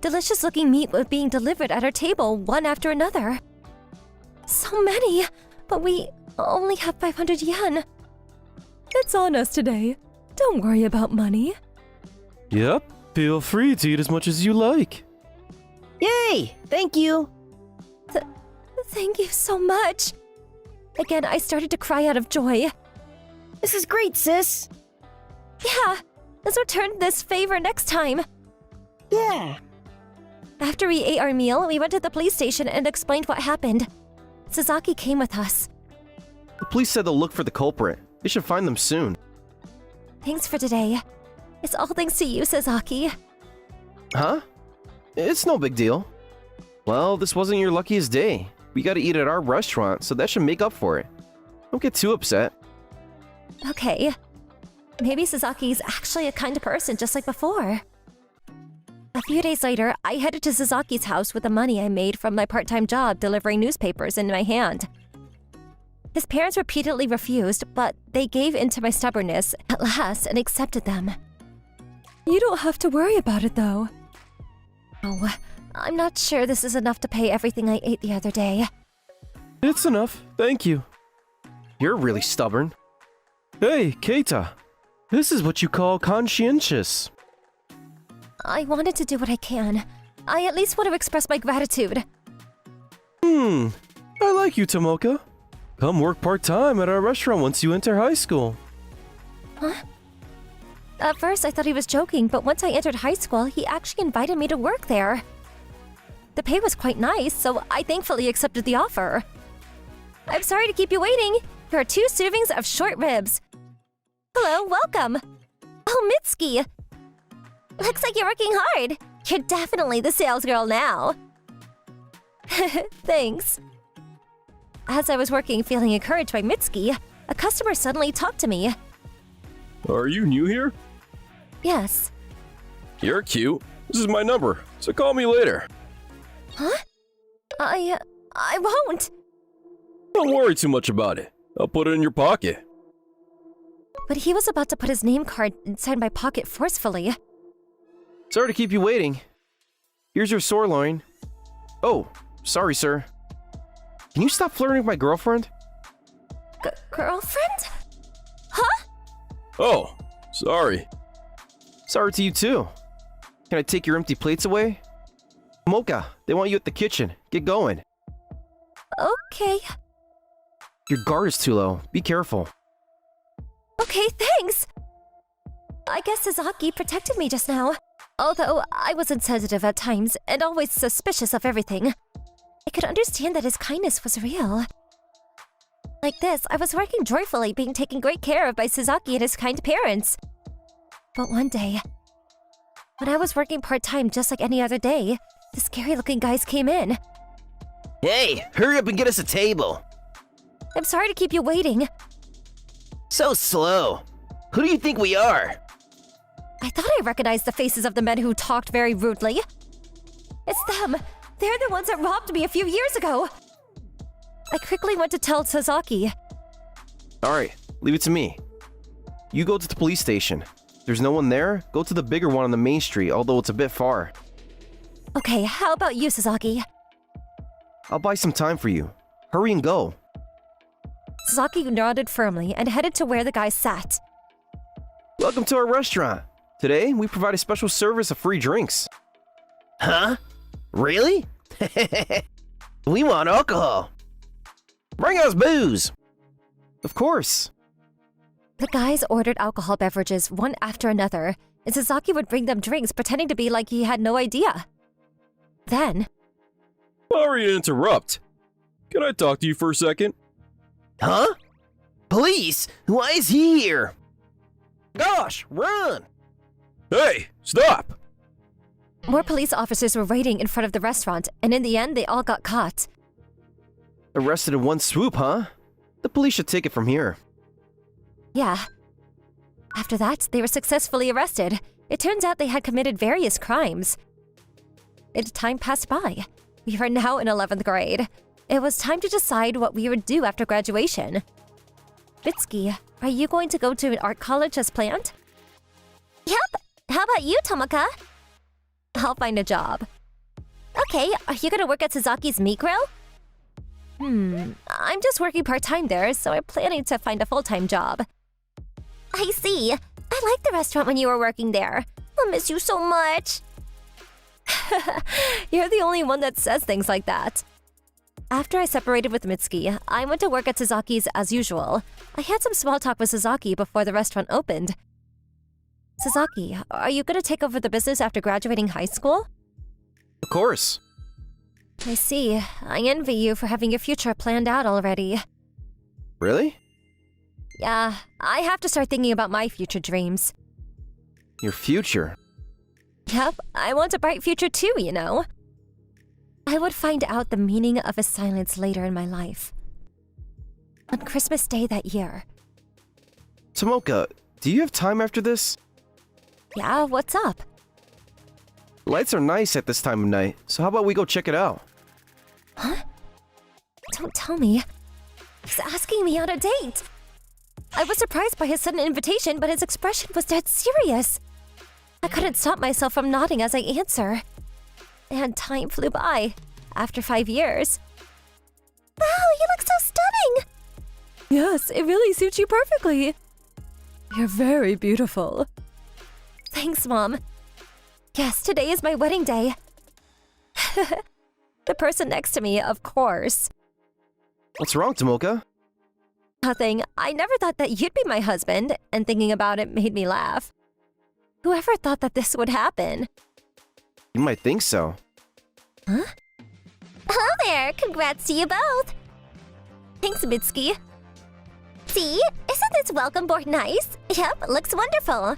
delicious-looking meat was being delivered at our table one after another. So many, but we only have 500 yen. It's on us today. Don't worry about money.
Yep, feel free to eat as much as you like.
Yay! Thank you!
Thank you so much. Again, I started to cry out of joy.
This is great, sis!
Yeah, let's return this favor next time.
Yeah!
After we ate our meal, we went to the police station and explained what happened. Sasaki came with us.
The police said they'll look for the culprit. They should find them soon.
Thanks for today. It's all thanks to you, Sasaki.
Huh? It's no big deal. Well, this wasn't your luckiest day. We gotta eat at our restaurant, so that should make up for it. Don't get too upset.
Okay. Maybe Sasaki's actually a kind person just like before. A few days later, I headed to Sasaki's house with the money I made from my part-time job delivering newspapers in my hand. His parents repeatedly refused, but they gave in to my stubbornness at last and accepted them. You don't have to worry about it, though. Oh, I'm not sure this is enough to pay everything I ate the other day.
It's enough, thank you. You're really stubborn. Hey, Keita. This is what you call conscientious.
I wanted to do what I can. I at least want to express my gratitude.
I like you, Tomoka. Come work part-time at our restaurant once you enter high school.
Huh? At first, I thought he was joking, but once I entered high school, he actually invited me to work there. The pay was quite nice, so I thankfully accepted the offer. I'm sorry to keep you waiting. Here are 2 servings of short ribs. Hello, welcome. Oh, Mitsuki. Looks like you're working hard. You're definitely the sales girl now. Thanks. As I was working feeling encouraged by Mitsuki, a customer suddenly talked to me.
Are you new here?
Yes.
You're cute. This is my number, so call me later.
Huh? I won't.
Don't worry too much about it. I'll put it in your pocket.
But he was about to put his name card inside my pocket forcefully.
Sorry to keep you waiting. Here's your sirloin. Oh, sorry, sir. Can you stop flirting with my girlfriend?
Girlfriend? Huh?
Oh, sorry.
Sorry to you too. Can I take your empty plates away? Tomoka, they want you at the kitchen. Get going.
Okay.
Your guard is too low. Be careful.
Okay, thanks! I guess Sasaki protected me just now. Although I was insensitive at times and always suspicious of everything, I could understand that his kindness was real. Like this, I was working joyfully, being taken great care of by Sasaki and his kind parents. But one day, when I was working part-time just like any other day, the scary-looking guys came in.
Hey, hurry up and get us a table.
I'm sorry to keep you waiting.
So slow. Who do you think we are?
I thought I recognized the faces of the men who talked very rudely. It's them. They're the ones that robbed me a few years ago. I quickly went to tell Sasaki.
Alright, leave it to me. You go to the police station. If there's no one there, go to the bigger one on the main street, although it's a bit far.
Okay, how about you, Sasaki?
I'll buy some time for you. Hurry and go.
Sasaki nodded firmly and headed to where the guys sat.
Welcome to our restaurant. Today, we provide a special service of free drinks.
Huh? Really? We want alcohol. Bring us booze.
Of course.
The guys ordered alcohol beverages one after another, and Sasaki would bring them drinks pretending to be like he had no idea. Then,
Sorry to interrupt. Can I talk to you for a second?
Huh? Police? Why is he here? Gosh, run!
Hey, stop!
more police officers were waiting in front of the restaurant, and in the end, they all got caught.
Arrested in one swoop, huh? The police should take it from here.
Yeah. After that, they were successfully arrested. It turns out they had committed various crimes. Time passed by. We were now in 11th grade. It was time to decide what we would do after graduation. Mitsuki, are you going to go to an art college as planned?
Yep. How about you, Tomoka?
I'll find a job.
Okay, are you gonna work at Suzaki's meat grill?
I'm just working part-time there, so I'm planning to find a full-time job.
I see. I liked the restaurant when you were working there. I'll miss you so much.
You're the only one that says things like that. After I separated with Mitsuki, I went to work at Suzaki's as usual. I had some small talk with Suzaki before the restaurant opened. Suzaki, are you going to take over the business after graduating high school?
Of course.
I see. I envy you for having your future planned out already.
Really?
Yeah, I have to start thinking about my future dreams.
Your future?
Yep, I want a bright future too, you know. I would find out the meaning of his silence later in my life. On Christmas Day that year.
Tomoka, do you have time after this?
Yeah, what's up?
Lights are nice at this time of night, so how about we go check it out?
Huh? Don't tell me. He's asking me on a date. I was surprised by his sudden invitation, but his expression was dead serious. I couldn't stop myself from nodding as I answer. And time flew by. After 5 years.
Wow, you look so stunning!
Yes, it really suits you perfectly. You're very beautiful. Thanks, Mom. Yes, today is my wedding day. The person next to me, of course.
What's wrong, Tomoka?
Nothing. I never thought that you'd be my husband, and thinking about it made me laugh. Whoever thought that this would happen?
You might think so.
Huh?
Hello there! Congrats to you both!
Thanks, Mitsuki.
See? Isn't this welcome board nice? Yep, looks wonderful.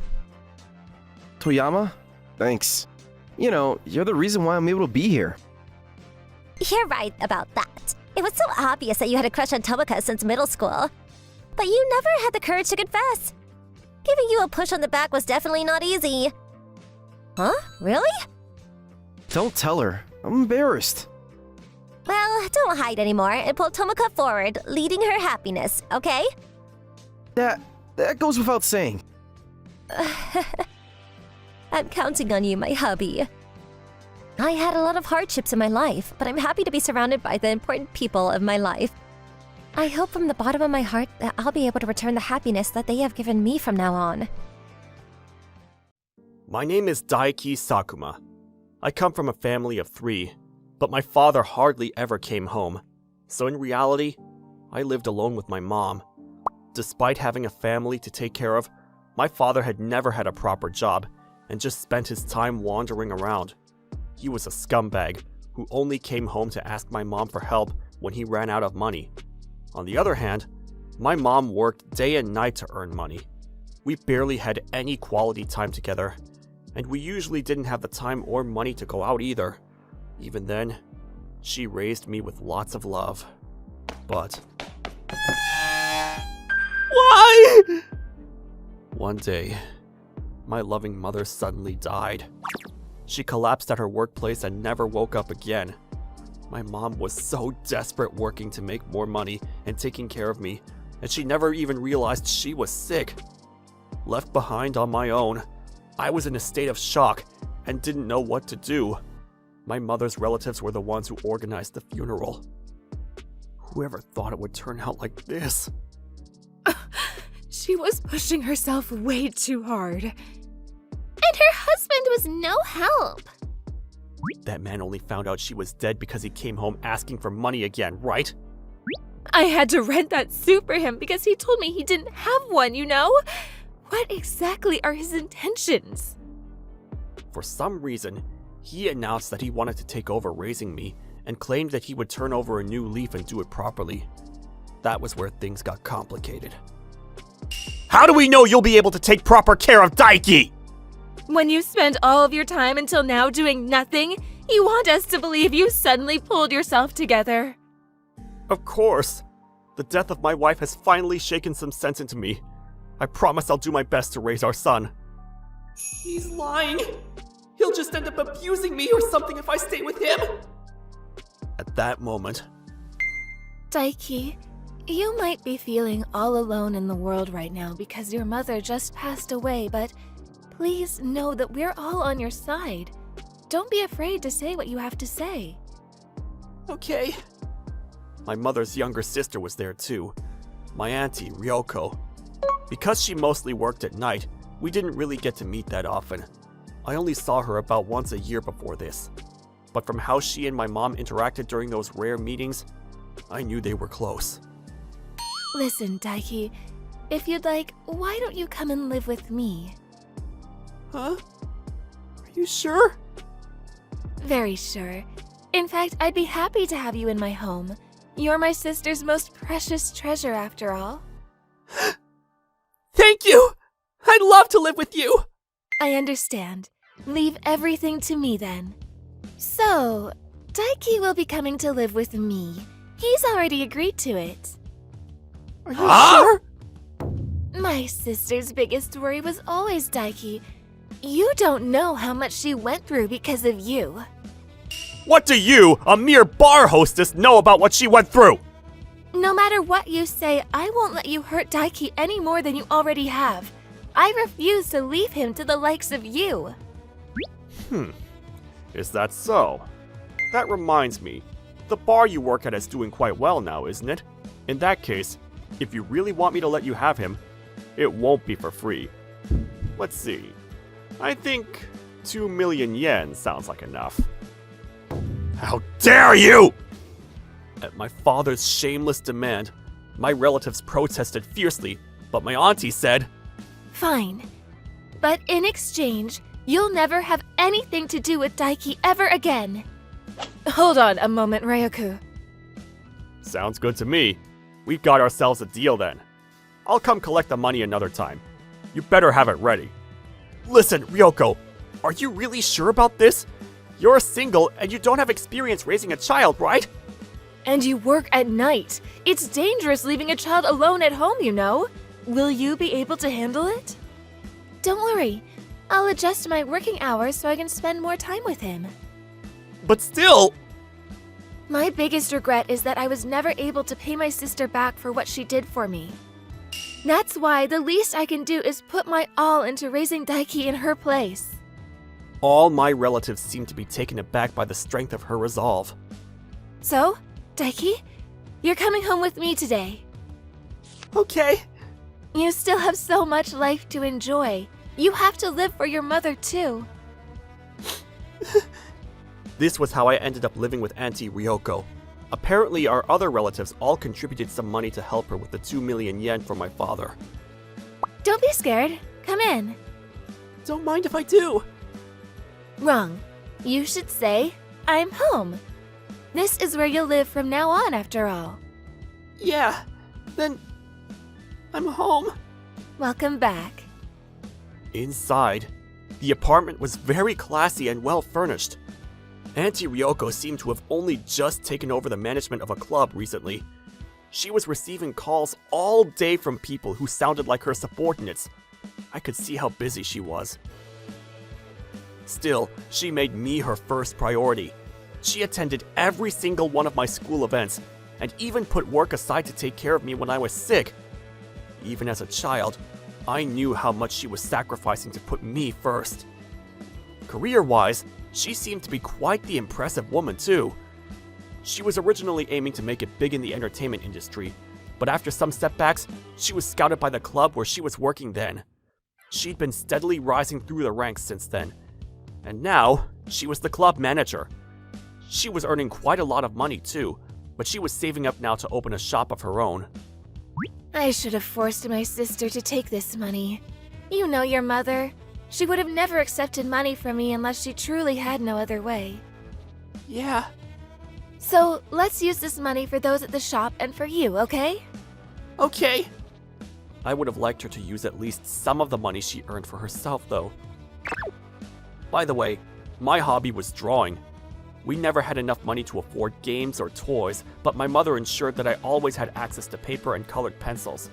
Toyama? Thanks. You know, you're the reason why I'm able to be here.
You're right about that. It was so obvious that you had a crush on Tomoka since middle school. But you never had the courage to confess. Giving you a push on the back was definitely not easy.
Huh? Really?
Don't tell her. I'm embarrassed.
Well, don't hide anymore and pull Tomoka forward, leading her happiness, okay?
That goes without saying.
I'm counting on you, my hubby. I had a lot of hardships in my life, but I'm happy to be surrounded by the important people of my life. I hope from the bottom of my heart that I'll be able to return the happiness that they have given me from now on.
My name is Daiki Sakuma. I come from a family of 3, but my father hardly ever came home. So in reality, I lived alone with my mom. Despite having a family to take care of, my father had never had a proper job and just spent his time wandering around. He was a scumbag who only came home to ask my mom for help when he ran out of money. On the other hand, my mom worked day and night to earn money. We barely had any quality time together, and we usually didn't have the time or money to go out either. Even then, she raised me with lots of love. But why? One day, my loving mother suddenly died. She collapsed at her workplace and never woke up again. My mom was so desperate working to make more money and taking care of me, and she never even realized she was sick. Left behind on my own, I was in a state of shock and didn't know what to do. My mother's relatives were the ones who organized the funeral. Whoever thought it would turn out like this?
She was pushing herself way too hard. And her husband was no help.
That man only found out she was dead because he came home asking for money again, right?
I had to rent that suit for him because he told me he didn't have one, you know? What exactly are his intentions?
For some reason, he announced that he wanted to take over raising me and claimed that he would turn over a new leaf and do it properly. That was where things got complicated. How do we know you'll be able to take proper care of Daiki?
When you spend all of your time until now doing nothing, you want us to believe you suddenly pulled yourself together.
Of course. The death of my wife has finally shaken some sense into me. I promise I'll do my best to raise our son.
He's lying. He'll just end up abusing me or something if I stay with him.
At that moment,
Daiki, you might be feeling all alone in the world right now because your mother just passed away, but please know that we're all on your side. Don't be afraid to say what you have to say.
Okay.
my mother's younger sister was there too, my auntie, Ryoko. Because she mostly worked at night, we didn't really get to meet that often. I only saw her about once a year before this. But from how she and my mom interacted during those rare meetings, I knew they were close.
Listen, Daiki, if you'd like, why don't you come and live with me?
Huh? Are you sure?
Very sure. In fact, I'd be happy to have you in my home. You're my sister's most precious treasure, after all.
Thank you! I'd love to live with you!
I understand. Leave everything to me, then. So, Daiki will be coming to live with me. He's already agreed to it.
Are you sure?
My sister's biggest worry was always Daiki. You don't know how much she went through because of you.
What do you, a mere bar hostess, know about what she went through?
No matter what you say, I won't let you hurt Daiki any more than you already have. I refuse to leave him to the likes of you.
Is that so? That reminds me, the bar you work at is doing quite well now, isn't it? In that case, if you really want me to let you have him, it won't be for free. Let's see. I think 2 million yen sounds like enough. How dare you! At my father's shameless demand, my relatives protested fiercely, but my auntie said,
Fine. But in exchange, you'll never have anything to do with Daiki ever again. Hold on a moment, Ryoku.
Sounds good to me. We've got ourselves a deal then. I'll come collect the money another time. You better have it ready. Listen, Ryoko, are you really sure about this? You're single and you don't have experience raising a child, right?
And you work at night. It's dangerous leaving a child alone at home, you know. Will you be able to handle it? Don't worry. I'll adjust my working hours so I can spend more time with him.
But still...
My biggest regret is that I was never able to pay my sister back for what she did for me. That's why the least I can do is put my all into raising Daiki in her place.
All my relatives seem to be taken aback by the strength of her resolve.
So, Daiki, you're coming home with me today.
Okay.
You still have so much life to enjoy. You have to live for your mother, too.
This was how I ended up living with Auntie Ryoko. Apparently, our other relatives all contributed some money to help her with the 2 million yen for my father.
Don't be scared. Come in.
Don't mind if I do.
Wrong. You should say, I'm home. This is where you'll live from now on, after all.
Yeah, then I'm home.
Welcome back.
Inside, the apartment was very classy and well furnished. Auntie Ryoko seemed to have only just taken over the management of a club recently. She was receiving calls all day from people who sounded like her subordinates. I could see how busy she was. Still, she made me her first priority. She attended every single one of my school events, and even put work aside to take care of me when I was sick. Even as a child, I knew how much she was sacrificing to put me first. Career-wise, she seemed to be quite the impressive woman too. She was originally aiming to make it big in the entertainment industry, but after some setbacks, she was scouted by the club where she was working then. She'd been steadily rising through the ranks since then, And now, she was the club manager. She was earning quite a lot of money too, but she was saving up now to open a shop of her own.
I should have forced my sister to take this money. You know your mother. She would have never accepted money from me unless she truly had no other way.
Yeah.
So, let's use this money for those at the shop and for you, okay?
Okay.
I would have liked her to use at least some of the money she earned for herself, though. By the way, my hobby was drawing. We never had enough money to afford games or toys, but my mother ensured that I always had access to paper and colored pencils.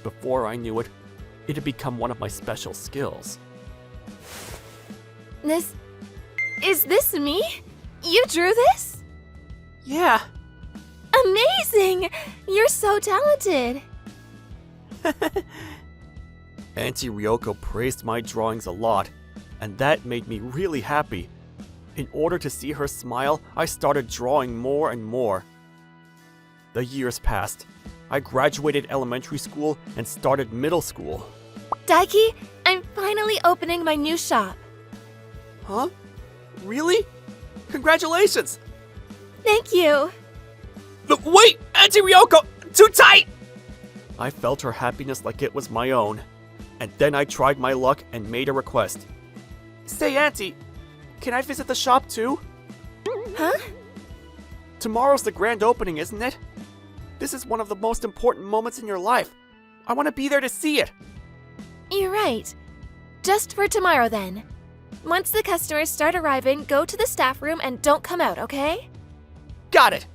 Before I knew it, it had become one of my special skills.
Is this me? You drew this?
Yeah.
Amazing! You're so talented.
Auntie Ryoko praised my drawings a lot, and that made me really happy. In order to see her smile, I started drawing more and more. The years passed. I graduated elementary school and started middle school.
Daiki, I'm finally opening my new shop.
Huh? Really? Congratulations!
Thank you.
Wait! Auntie Ryoko! Too tight!
I felt her happiness like it was my own. And then I tried my luck and made a request.
Say, Auntie, can I visit the shop too?
Huh?
Tomorrow's the grand opening, isn't it?
This is one of the most important moments in your life. I want to be there to see it.
You're right. Just for tomorrow, then. Once the customers start arriving, go to the staff room and don't come out, okay?
Got it.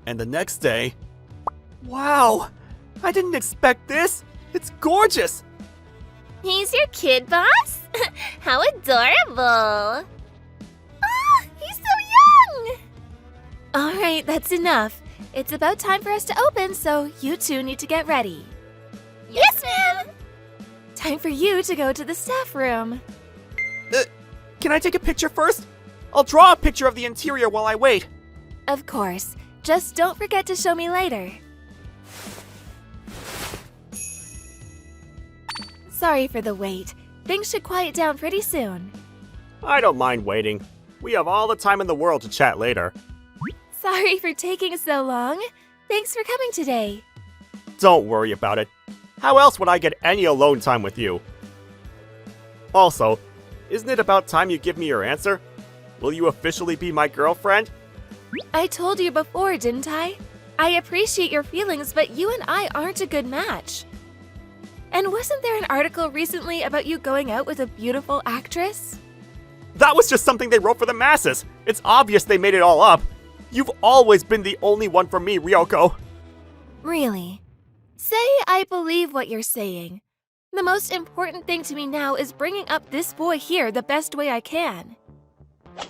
And the next day...
Wow! I didn't expect this! It's gorgeous!
He's your kid, boss? How adorable!
Ah, he's so young! Alright, that's enough. It's about time for us to open, so you two need to get ready.
Yes, ma'am!
Time for you to go to the staff room.
Can I take a picture first? I'll draw a picture of the interior while I wait.
Of course. Just don't forget to show me later. Sorry for the wait. Things should quiet down pretty soon.
I don't mind waiting. We have all the time in the world to chat later.
Sorry for taking so long. Thanks for coming today.
Don't worry about it. How else would I get any alone time with you? Also, isn't it about time you give me your answer? Will you officially be my girlfriend?
I told you before, didn't I? I appreciate your feelings, but you and I aren't a good match. And wasn't there an article recently about you going out with a beautiful actress?
That was just something they wrote for the masses. It's obvious they made it all up. You've always been the only one for me, Ryoko.
Really? Say I believe what you're saying. The most important thing to me now is bringing up this boy here the best way I can.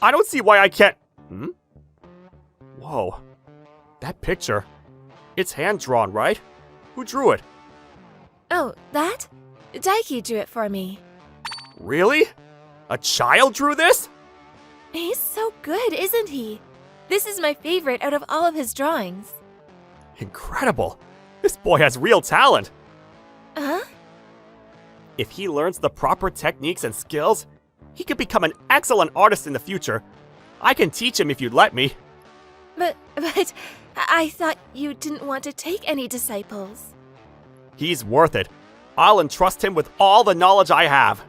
I don't see why I can't... Whoa. That picture. It's hand-drawn, right? Who drew it?
Oh, that? Daiki drew it for me.
Really? A child drew this?
He's so good, isn't he? This is my favorite out of all of his drawings.
Incredible. This boy has real talent.
Huh?
If he learns the proper techniques and skills, he could become an excellent artist in the future. I can teach him if you'd let me.
But I thought you didn't want to take any disciples.
He's worth it. I'll entrust him with all the knowledge I have.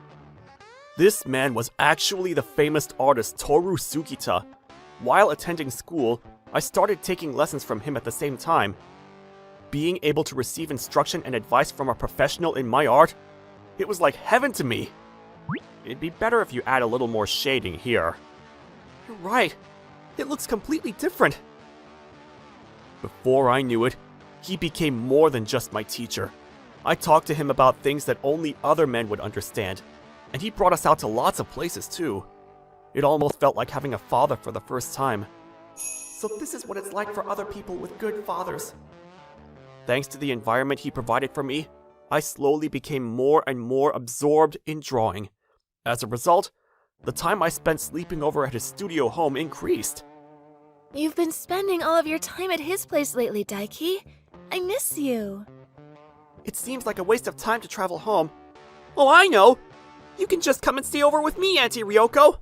This man was actually the famous artist Toru Sugita. While attending school, I started taking lessons from him at the same time. Being able to receive instruction and advice from a professional in my art, it was like heaven to me. It'd be better if you add a little more shading here.
You're right. It looks completely different.
Before I knew it, he became more than just my teacher. I talked to him about things that only other men would understand, and he brought us out to lots of places too. It almost felt like having a father for the first time.
So this is what it's like for other people with good fathers.
Thanks to the environment he provided for me, I slowly became more and more absorbed in drawing. As a result, the time I spent sleeping over at his studio home increased.
You've been spending all of your time at his place lately, Daiki. I miss you.
It seems like a waste of time to travel home. Oh, I know! You can just come and stay over with me, Auntie Ryoko!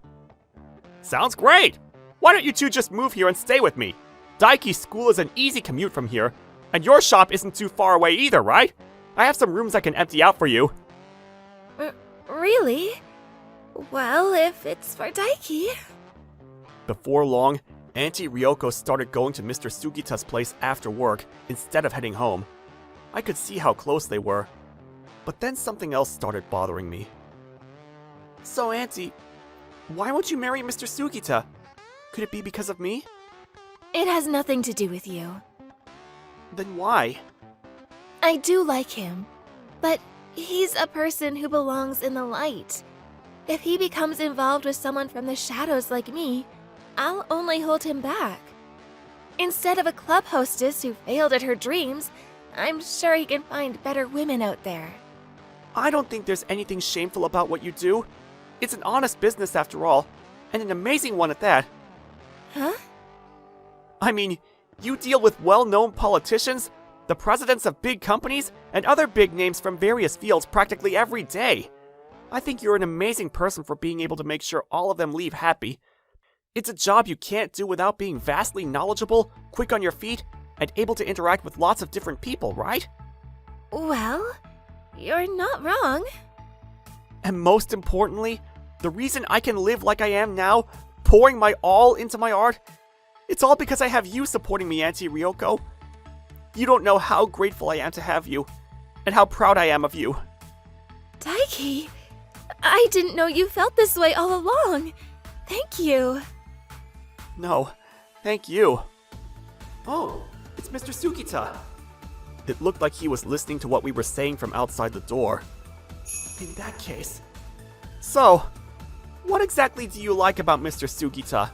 Sounds great! Why don't you two just move here and stay with me? Daiki's school is an easy commute from here, and your shop isn't too far away either, right? I have some rooms I can empty out for you.
Really? Well, if it's for Daiki.
Before long, Auntie Ryoko started going to Mr. Sugita's place after work instead of heading home. I could see how close they were. But then something else started bothering me. So, Auntie, why won't you marry Mr. Sugita? Could it be because of me?
It has nothing to do with you.
Then why?
I do like him, but he's a person who belongs in the light. If he becomes involved with someone from the shadows like me, I'll only hold him back. Instead of a club hostess who failed at her dreams, I'm sure he can find better women out there.
I don't think there's anything shameful about what you do. It's an honest business after all, and an amazing one at that.
Huh?
I mean, you deal with well-known politicians, the presidents of big companies, and other big names from various fields practically every day. I think you're an amazing person for being able to make sure all of them leave happy. It's a job you can't do without being vastly knowledgeable, quick on your feet, and able to interact with lots of different people, right?
Well, you're not wrong.
And most importantly, the reason I can live like I am now, pouring my all into my art, it's all because I have you supporting me, Auntie Ryoko. You don't know how grateful I am to have you, and how proud I am of you.
Daiki, I didn't know you felt this way all along. Thank you.
No, thank you. Oh, it's Mr. Sugita. It looked like he was listening to what we were saying from outside the door. In that case. So, what exactly do you like about Mr. Sugita?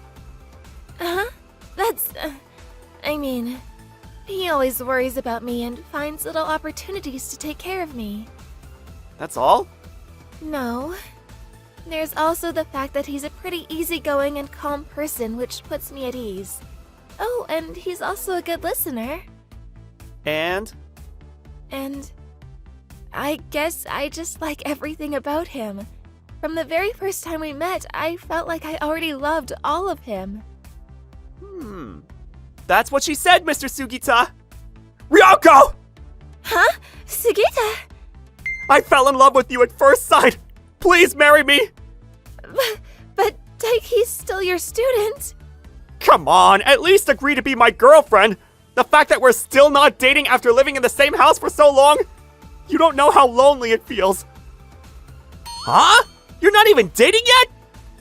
I mean, he always worries about me and finds little opportunities to take care of me.
That's all?
No. There's also the fact that he's a pretty easygoing and calm person, which puts me at ease. Oh, and he's also a good listener.
And
I guess I just like everything about him. From the very first time we met, I felt like I already loved all of him.
That's what she said, Mr. Sugita! Ryoko!
Huh? Sugita?
I fell in love with you at first sight! Please marry me!
But Daiki's still your student.
Come on, at least agree to be my girlfriend! The fact that we're still not dating after living in the same house for so long? You don't know how lonely it feels. Huh? You're not even dating yet?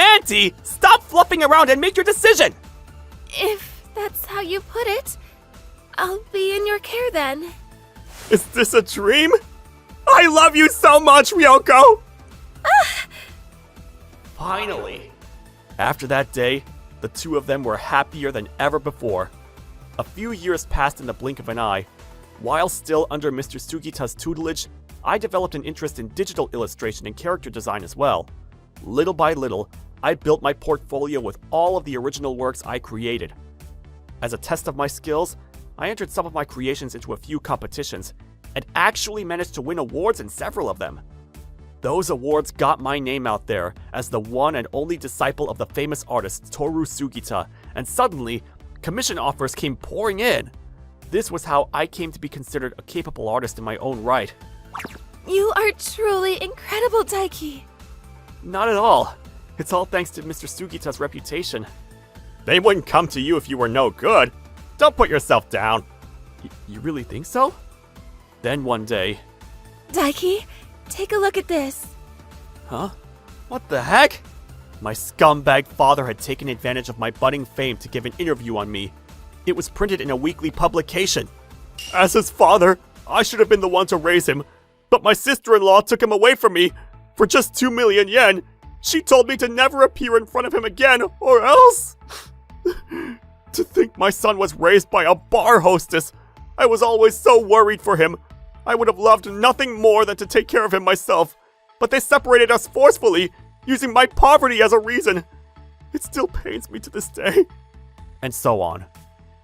Auntie, stop fluffing around and make your decision!
If that's how you put it, I'll be in your care then.
Is this a dream? I love you so much, Ryoko! Finally. After that day, the two of them were happier than ever before. A few years passed in the blink of an eye. While still under Mr. Sugita's tutelage, I developed an interest in digital illustration and character design as well. Little by little, I built my portfolio with all of the original works I created. As a test of my skills, I entered some of my creations into a few competitions, and actually managed to win awards in several of them. Those awards got my name out there as the one and only disciple of the famous artist Toru Sugita, and suddenly, commission offers came pouring in. This was how I came to be considered a capable artist in my own right.
You are truly incredible, Daiki.
Not at all. It's all thanks to Mr. Sugita's reputation. They wouldn't come to you if you were no good. Don't put yourself down. You really think so? Then one day...
Daiki, take a look at this.
Huh? What the heck? My scumbag father had taken advantage of my budding fame to give an interview on me. It was printed in a weekly publication. As his father, I should have been the one to raise him, but my sister-in-law took him away from me for just 2 million yen. She told me to never appear in front of him again, or else... To think my son was raised by a bar hostess. I was always so worried for him. I would have loved nothing more than to take care of him myself. But they separated us forcefully, using my poverty as a reason. It still pains me to this day. And so on.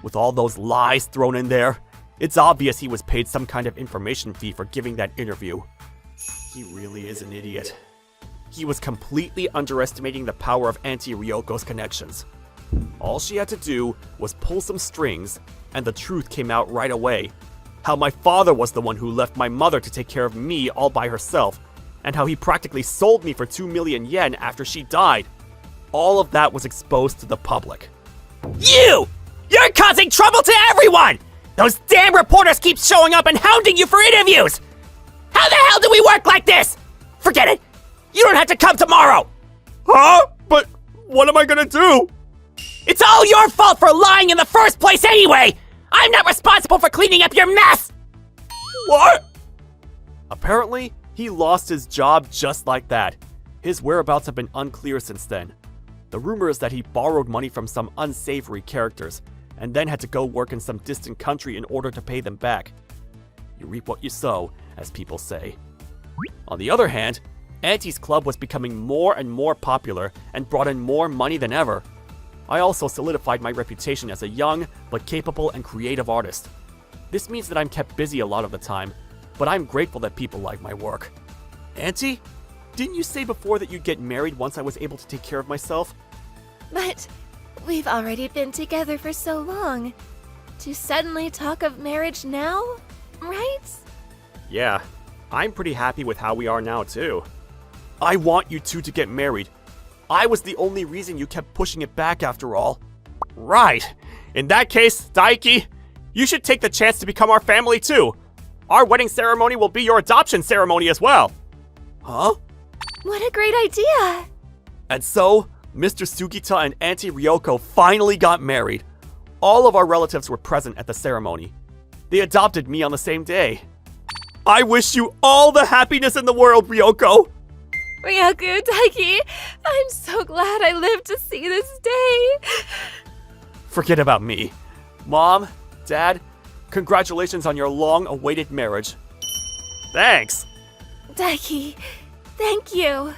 With all those lies thrown in there, it's obvious he was paid some kind of information fee for giving that interview. He really is an idiot. he was completely underestimating the power of Auntie Ryoko's connections. All she had to do was pull some strings, and the truth came out right away. How my father was the one who left my mother to take care of me all by herself, and how he practically sold me for 2 million yen after she died. All of that was exposed to the public.
You're causing trouble to everyone! Those damn reporters keep showing up and hounding you for interviews! How the hell do we work like this? Forget it! You don't have to come tomorrow!
Huh? But what am I gonna do?
It's all your fault for lying in the first place anyway! I'm not responsible for cleaning up your mess!
What? Apparently, he lost his job just like that. His whereabouts have been unclear since then. The rumor is that he borrowed money from some unsavory characters, and then had to go work in some distant country in order to pay them back. You reap what you sow, as people say. On the other hand, Auntie's club was becoming more and more popular and brought in more money than ever. I also solidified my reputation as a young, but capable and creative artist. This means that I'm kept busy a lot of the time, but I'm grateful that people like my work. Auntie? Didn't you say before that you'd get married once I was able to take care of myself?
But we've already been together for so long. To suddenly talk of marriage now, right?
Yeah, I'm pretty happy with how we are now too. I want you two to get married. I was the only reason you kept pushing it back after all. Right. In that case, Daiki, you should take the chance to become our family too. Our wedding ceremony will be your adoption ceremony as well. Huh?
What a great idea!
And so, Mr. Sugita and Auntie Ryoko finally got married. All of our relatives were present at the ceremony. They adopted me on the same day. I wish you all the happiness in the world, Ryoko!
Ryoku, Daiki, I'm so glad I lived to see this day.
Forget about me. Mom, Dad, congratulations on your long-awaited marriage. Thanks!
Daiki, thank you.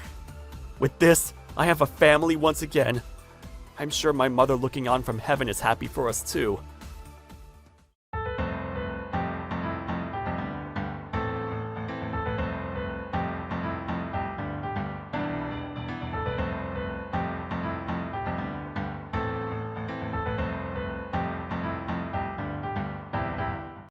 With this, I have a family once again. I'm sure my mother looking on from heaven is happy for us too.